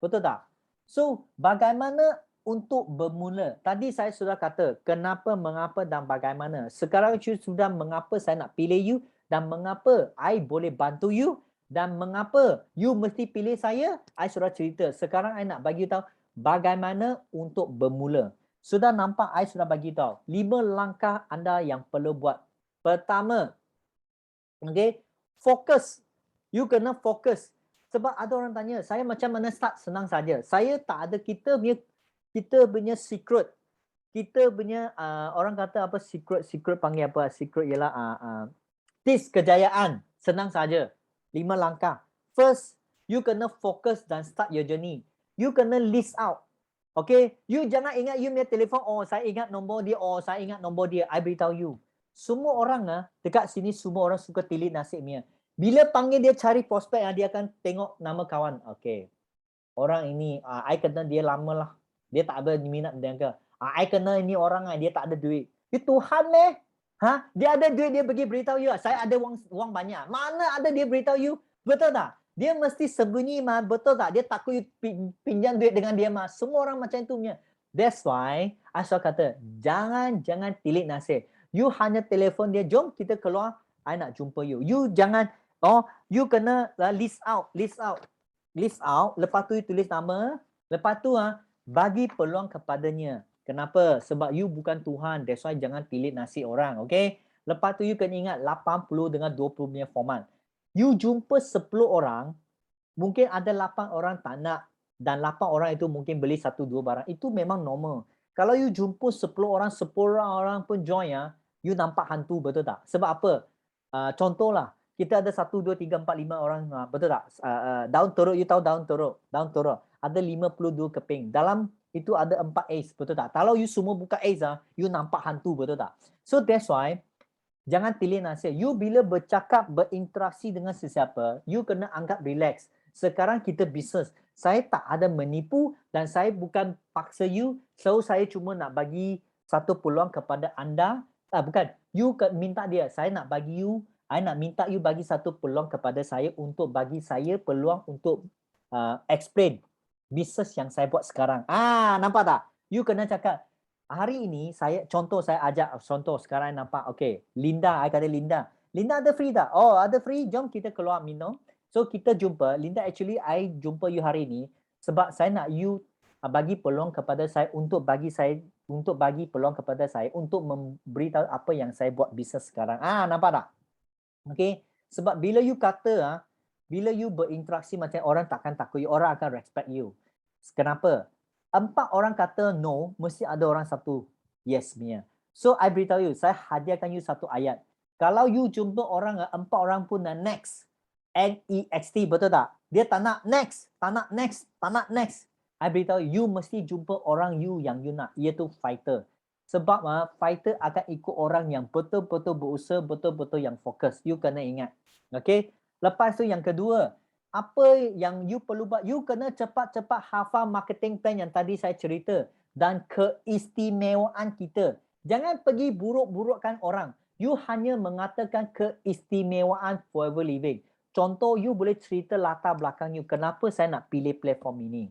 Betul tak? So, bagaimana untuk bermula? Tadi saya sudah kata kenapa, mengapa dan bagaimana. Sekarang you sudah mengapa saya nak pilih you dan mengapa I boleh bantu you dan mengapa you mesti pilih saya, I sudah cerita. Sekarang I nak bagi tahu bagaimana untuk bermula. Sudah nampak I sudah bagi tahu 5 langkah anda yang perlu buat. Pertama, okay, fokus. You kena fokus. Sebab ada orang tanya, saya macam mana start? Senang saja. Saya tak ada, kita punya kita punya secret, kita punya orang kata apa secret panggil apa? Secret ialah tips kejayaan. Senang saja. 5 langkah. First, you kena fokus dan start your journey. You kena list out. Okay, you jangan ingat you punya telefon, oh saya ingat nombor dia, oh saya ingat nombor dia. I beritahu you. Semua orang dekat sini semua orang suka tilik nasib punya. Bila panggil dia cari prospek, dia akan tengok nama kawan. Okay, orang ini, I kenal dia lama lah. Dia tak ada minat berniaga. I kenal ini orang, dia tak ada duit. Itu Tuhan meh? Dia ada duit, dia pergi beritahu you. Saya ada wang banyak. Mana ada dia beritahu you? Betul tak? Dia mesti sembunyi mah, betul tak? Dia takut you pinjam duit dengan dia mah. Semua orang macam itu punya. That's why I selalu kata, jangan tilik nasib. You hanya telefon dia, jom kita keluar, I nak jumpa you. You jangan, you kena list out. Lepas tu you tulis nama, lepas tu bagi peluang kepadanya. Kenapa? Sebab you bukan Tuhan. That's why jangan tilik nasib orang. Okay? Lepas tu you kena ingat 80 dengan 20 punya format. You jumpa 10 orang, mungkin ada 8 orang tak nak dan 8 orang itu mungkin beli 1-2 barang. Itu memang normal. Kalau you jumpa 10 orang, 10 orang pun join you nampak hantu, betul tak? Sebab apa? Contohlah, kita ada 1, 2, 3, 4, 5 orang, betul tak? Daun teruk, you tahu daun teruk? Daun teruk. Ada 52 keping. Dalam itu ada 4 ace, betul tak? Kalau you semua buka ace, you nampak hantu, betul tak? So that's why, jangan tilik nasib. You bila bercakap, berinteraksi dengan sesiapa, you kena anggap relax. Sekarang kita bisnes. Saya tak ada menipu dan saya bukan paksa you. So saya cuma nak bagi satu peluang kepada anda. Bukan, you minta dia. Saya nak bagi you, I nak minta you bagi satu peluang kepada saya untuk bagi saya peluang untuk explain bisnes yang saya buat sekarang. Nampak tak? You kena cakap, hari ini saya ajak contoh sekarang nampak, okay, Linda, I kata Linda ada free tak? Oh, ada free, jom kita keluar minum. So kita jumpa, Linda, actually I jumpa you hari ini sebab saya nak you bagi peluang kepada saya untuk bagi peluang kepada saya untuk memberitahu apa yang saya buat bisnes sekarang. Nampak tak? Okay, sebab bila you kata, bila you berinteraksi macam orang takkan takut you, orang akan respect you. Kenapa? 4 orang kata no, mesti ada orang satu yes punya. So I beritahu you, saya hadiahkan you satu ayat. Kalau you jumpa orang 4 orang pun next, N-E-X-T, betul tak? Dia tak nak next, tak nak next. I beritahu you mesti jumpa orang you yang you nak, iaitu fighter. Sebab fighter akan ikut orang yang betul-betul berusaha, betul-betul yang fokus. You kena ingat. Okay? Lepas tu yang kedua, apa yang you perlu buat? You kena cepat-cepat hafal marketing plan yang tadi saya cerita dan keistimewaan kita. Jangan pergi buruk-burukkan orang. You hanya mengatakan keistimewaan Forever Living. Contoh, you boleh cerita latar belakang you. Kenapa saya nak pilih platform ini?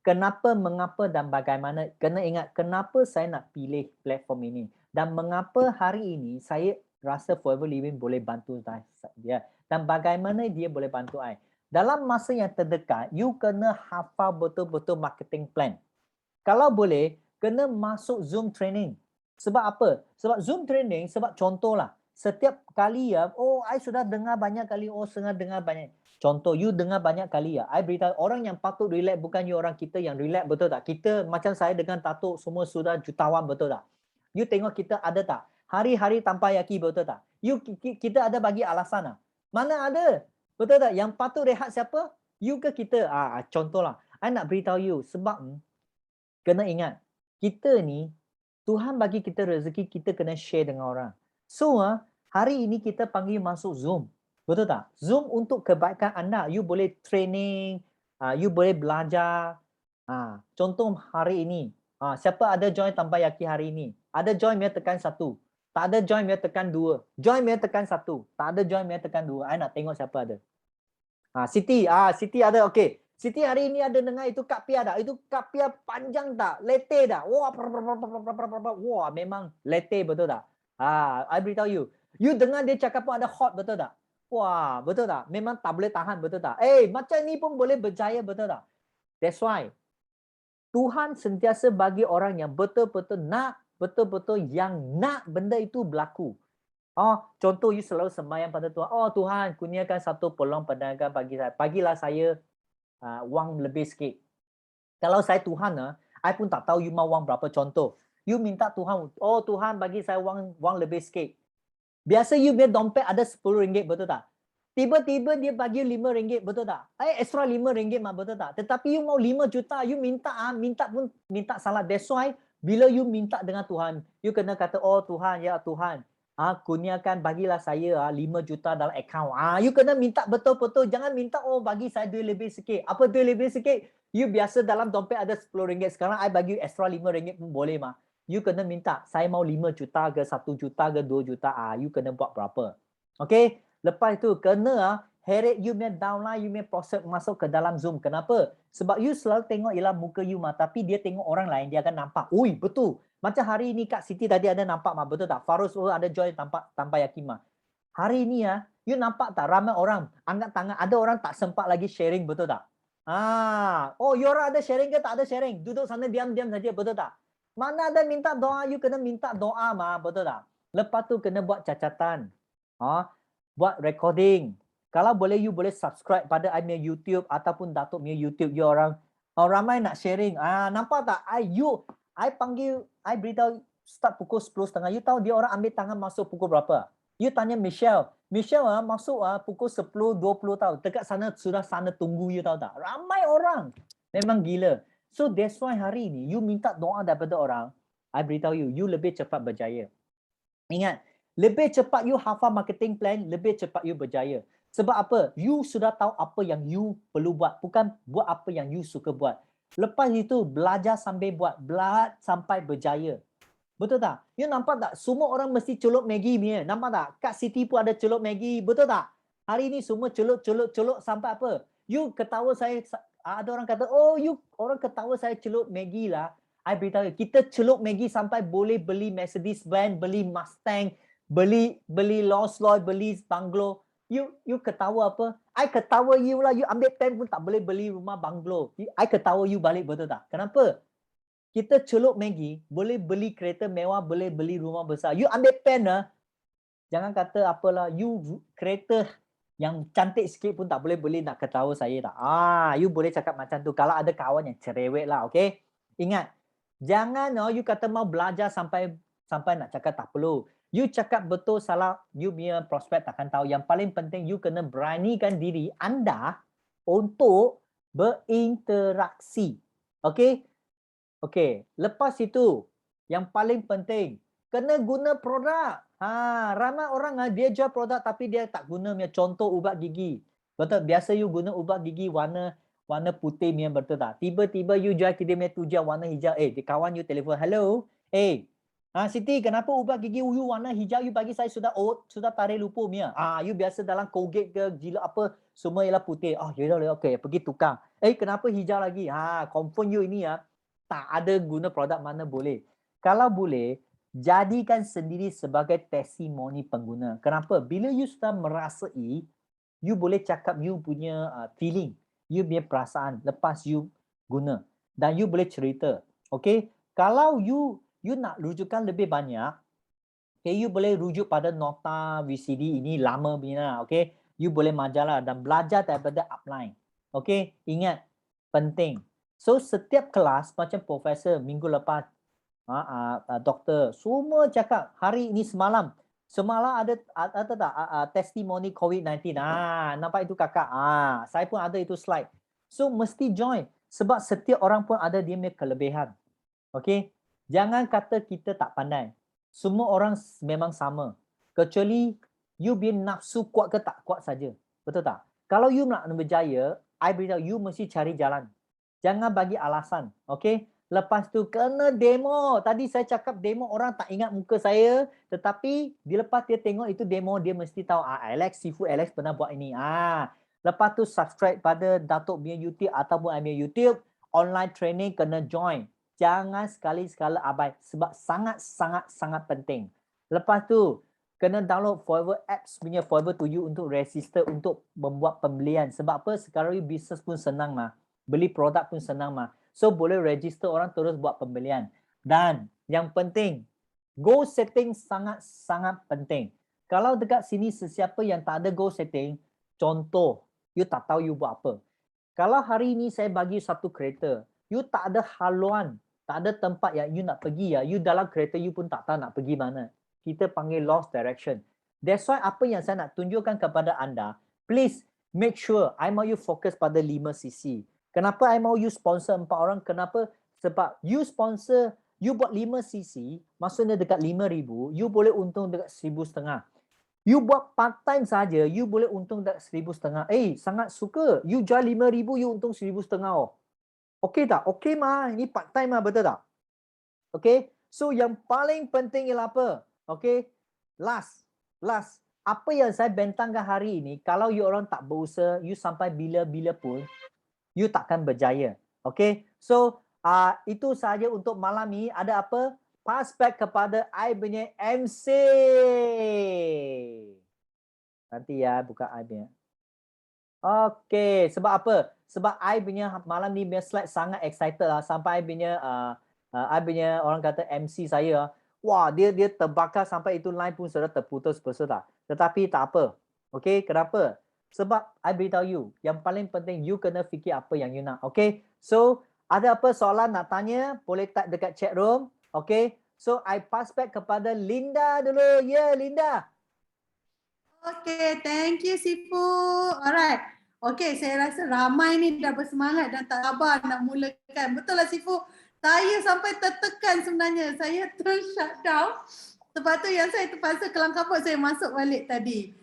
Kenapa, mengapa dan bagaimana? Kena ingat, kenapa saya nak pilih platform ini? Dan mengapa hari ini saya rasa Forever Living boleh bantu dia? Dan bagaimana dia boleh bantu I. Dalam masa yang terdekat, you kena hafal betul-betul marketing plan. Kalau boleh, kena masuk Zoom training. Sebab apa? Sebab Zoom training, sebab contohlah, setiap kali I sudah dengar banyak kali, dengar banyak. Contoh, you dengar banyak kali I beritahu, orang yang patut relax bukan you orang kita yang relax, betul tak? Kita macam saya dengan Tatuk semua sudah jutawan, betul tak? You tengok kita ada tak? Hari-hari tanpa yaki, betul tak? Kita ada bagi alasan Mana ada? Betul tak? Yang patut rehat siapa? You ke kita? Contohlah. I nak beritahu you sebab kena ingat. Kita ni, Tuhan bagi kita rezeki, kita kena share dengan orang. So, hari ini kita panggil masuk Zoom. Betul tak? Zoom untuk kebaikan anda. You boleh training, you boleh belajar. Contoh hari ini, siapa ada join tanpa yaki hari ini? Ada join, dia tekan 1. Tak ada join, dia tekan 2. Join, dia tekan 1. Tak ada join, dia tekan 2. I nak tengok siapa ada. Siti. Siti ada, okey. Siti hari ini ada dengar itu Kak Pia tak? Itu Kak Pia panjang tak? Letih tak? Wah, memang letih, betul tak? I beritahu you. You dengar dia cakap pun ada hot, betul tak? Wah, betul tak? Memang tak boleh tahan, betul tak? Macam ni pun boleh berjaya, betul tak? That's why Tuhan sentiasa bagi orang yang betul-betul nak, betul-betul yang nak benda itu berlaku. Contoh you selalu sembahyang pada Tuhan. Tuhan, kurniakan satu peluang perniagaan bagi saya. Bagilah saya wang lebih sikit. Kalau saya Tuhan, I pun tak tahu you mau wang berapa. Contoh, you minta Tuhan, oh Tuhan bagi saya wang lebih sikit. Biasa you punya dompet ada RM10, betul tak? Tiba-tiba dia bagi RM5, betul tak? Extra RM5 mah, betul tak? Tetapi you mau 5 juta, you minta pun minta salah. That's why bila you minta dengan Tuhan, you kena kata, oh Tuhan, ya Tuhan, kurniakan bagilah saya 5 juta dalam akaun. You kena minta betul-betul, jangan minta oh bagi saya duit lebih sikit. Apa duit lebih sikit? You biasa dalam dompet ada RM10, sekarang I bagi you extra RM5 pun boleh mah. You kena minta, saya mau 5 juta ke 1 juta ke 2 juta. You kena buat berapa. Okay? Lepas itu, kena heret you punya downline, you punya proses masuk ke dalam Zoom. Kenapa? Sebab you selalu tengok ialah muka you mah. Tapi dia tengok orang lain, dia akan nampak. Ui, betul. Macam hari ini Kak Siti tadi ada nampak mah. Betul tak? Farus ada join tanpa yakin mah. Hari ini you nampak tak ramai orang angkat tangan. Ada orang tak sempat lagi sharing, betul tak? Oh, you orang ada sharing ke tak ada sharing? Duduk sana diam-diam saja, betul tak? Mana ada minta doa, you kena minta doa mah, betul tak? Lepas tu kena buat cacatan. Buat recording. Kalau boleh, you boleh subscribe pada I punya YouTube ataupun Datuk punya YouTube. You orang ramai nak sharing. Nampak tak? I panggil, I beritahu start pukul 10.30. You tahu dia orang ambil tangan masuk pukul berapa? You tanya Michelle. Michelle masuk pukul 10.20 tahu. Dekat sana sudah sana tunggu, you tahu tak? Ramai orang. Memang gila. So that's why hari ni you minta doa daripada orang, I beritahu you lebih cepat berjaya. Ingat, lebih cepat you hafal marketing plan, lebih cepat you berjaya. Sebab apa? You sudah tahu apa yang you perlu buat, bukan buat apa yang you suka buat. Lepas itu belajar sambil buat, belajar sampai berjaya. Betul tak? You nampak tak? Semua orang mesti celup Maggi punya. Nampak tak? Kak Siti pun ada celup Maggi. Betul tak? Hari ni semua celup sampai apa? You ketawa saya, ada orang kata, oh you orang ketawa saya celup Maggi lah. I beritahu, kita celup Maggi sampai boleh beli Mercedes-Benz, beli Mustang, beli Rolls-Royce, beli bungalow. You ketawa apa? I ketawa you lah. You ambil pen pun tak boleh beli rumah bungalow. I ketawa you balik, betul tak? Kenapa? Kita celup Maggi, boleh beli kereta mewah, boleh beli rumah besar. You ambil pen jangan kata apalah, you kereta yang cantik sikit pun tak boleh beli, nak ketawa saya tak? You boleh cakap macam tu kalau ada kawan yang cerewet lah, okay? Ingat, jangan you kata mau belajar sampai nak cakap tak perlu. You cakap betul salah, you punya prospek takkan tahu. Yang paling penting, you kena beranikan diri anda untuk berinteraksi. Okay? Okay, lepas itu yang paling penting kena guna produk. Ramai orang dia jual produk tapi dia tak guna. Contoh ubat gigi. Betul, biasa you guna ubat gigi warna putih ni, betul tak? Tiba-tiba you jual dia punya tujuan warna hijau. Kawan you telefon, hello. Siti, kenapa ubat gigi you warna hijau? You bagi saya sudah tarik lupa punya. You biasa dalam Colgate ke Gillette apa semua ialah putih. Yaudah, okay, pergi tukang. Kenapa hijau lagi? Confirm you ini tak ada guna produk mana boleh. Kalau boleh, jadikan sendiri sebagai testimoni pengguna. Kenapa? Bila you sudah merasai, you boleh cakap you punya feeling, you punya perasaan lepas you guna. Dan you boleh cerita. Okay? Kalau you nak rujukan lebih banyak, okay, you boleh rujuk pada nota VCD ini lama punya. Okay? You boleh majalah dan belajar daripada upline. Okay? Ingat, penting. So setiap kelas macam profesor minggu lepas, doktor, semua cakap hari ini semalam ada tak testimoni COVID-19. Nampak itu kakak? Saya pun ada itu slide. So mesti join sebab setiap orang pun ada dia punya kelebihan. Okay? Jangan kata kita tak pandai. Semua orang memang sama. Kecuali you punya nafsu kuat ke tak kuat saja. Betul tak? Kalau you nak berjaya, I beritahu you mesti cari jalan. Jangan bagi alasan, okay? Lepas tu kena demo. Tadi saya cakap demo, orang tak ingat muka saya. Tetapi lepas dia tengok itu demo, dia mesti tahu, Seafood Alex pernah buat ini. Lepas tu subscribe pada Datuk punya YouTube ataupun I punya YouTube. Online training kena join. Jangan sekali-sekala abai. Sebab sangat penting. Lepas tu, kena download Forever Apps punya Forever to You untuk register untuk membuat pembelian. Sebab apa? Sekarang bisnes pun senang mah. Beli produk pun senang mah. So boleh register orang terus buat pembelian. Dan yang penting, goal setting sangat penting. Kalau dekat sini sesiapa yang tak ada goal setting, contoh, you tak tahu you buat apa. Kalau hari ini saya bagi satu kereta, you tak ada haluan Tak ada tempat yang you nak pergi ya. You dalam kereta you pun tak tahu nak pergi mana. Kita panggil lost direction. That's why apa yang saya nak tunjukkan kepada anda, please make sure I mau you fokus pada 5cc. Kenapa I mau you sponsor 4 orang? Kenapa? Sebab you sponsor, you buat 5cc, maksudnya dekat 5,000, you boleh untung dekat 1,500. You buat part time saja, you boleh untung dekat 1,500. Sangat suka. You jual 5,000, you untung 1,500. Oh. Okey tak? Okey mah. Ini part time mah, betul tak? Okey. So yang paling penting ialah apa? Okey. Last. Apa yang saya bentangkan hari ini, kalau you orang tak berusaha, you sampai bila-bila pun, you takkan berjaya. Okey. So itu saja untuk malam ni. Ada apa? Pass back kepada I punya MC. Nanti ya, buka I punya. Okey, sebab apa? Sebab I punya malam ni punya slide sangat excited lah. Sampai I punya orang kata MC saya, wah dia terbakar sampai itu line pun sudah terputus peserta. Tetapi tak apa. Okey, kenapa? Sebab I beritahu you, yang paling penting you kena fikir apa yang you nak. Okey, so ada apa soalan nak tanya, boleh type dekat chat room. Okey, so I pass back kepada Linda dulu. Ya, Linda. Okay, thank you Sifu. Alright. Okay, saya rasa ramai ni dah bersemangat dan tak sabar nak mulakan. Betul lah Sifu. Saya sampai tertekan sebenarnya. Saya terus shut down. Sebab tu yang saya terpaksa kelang kabut saya masuk balik tadi.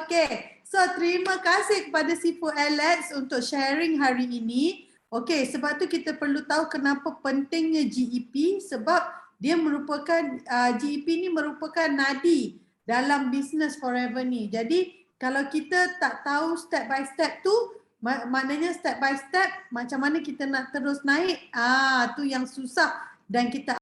Okay, so terima kasih kepada Sifu Alex untuk sharing hari ini. Okay, sebab tu kita perlu tahu kenapa pentingnya GEP, sebab dia merupakan, GEP ni merupakan nadi dalam business forever ni. Jadi kalau kita tak tahu step by step tu, maknanya step by step macam mana kita nak terus naik, tu yang susah dan kita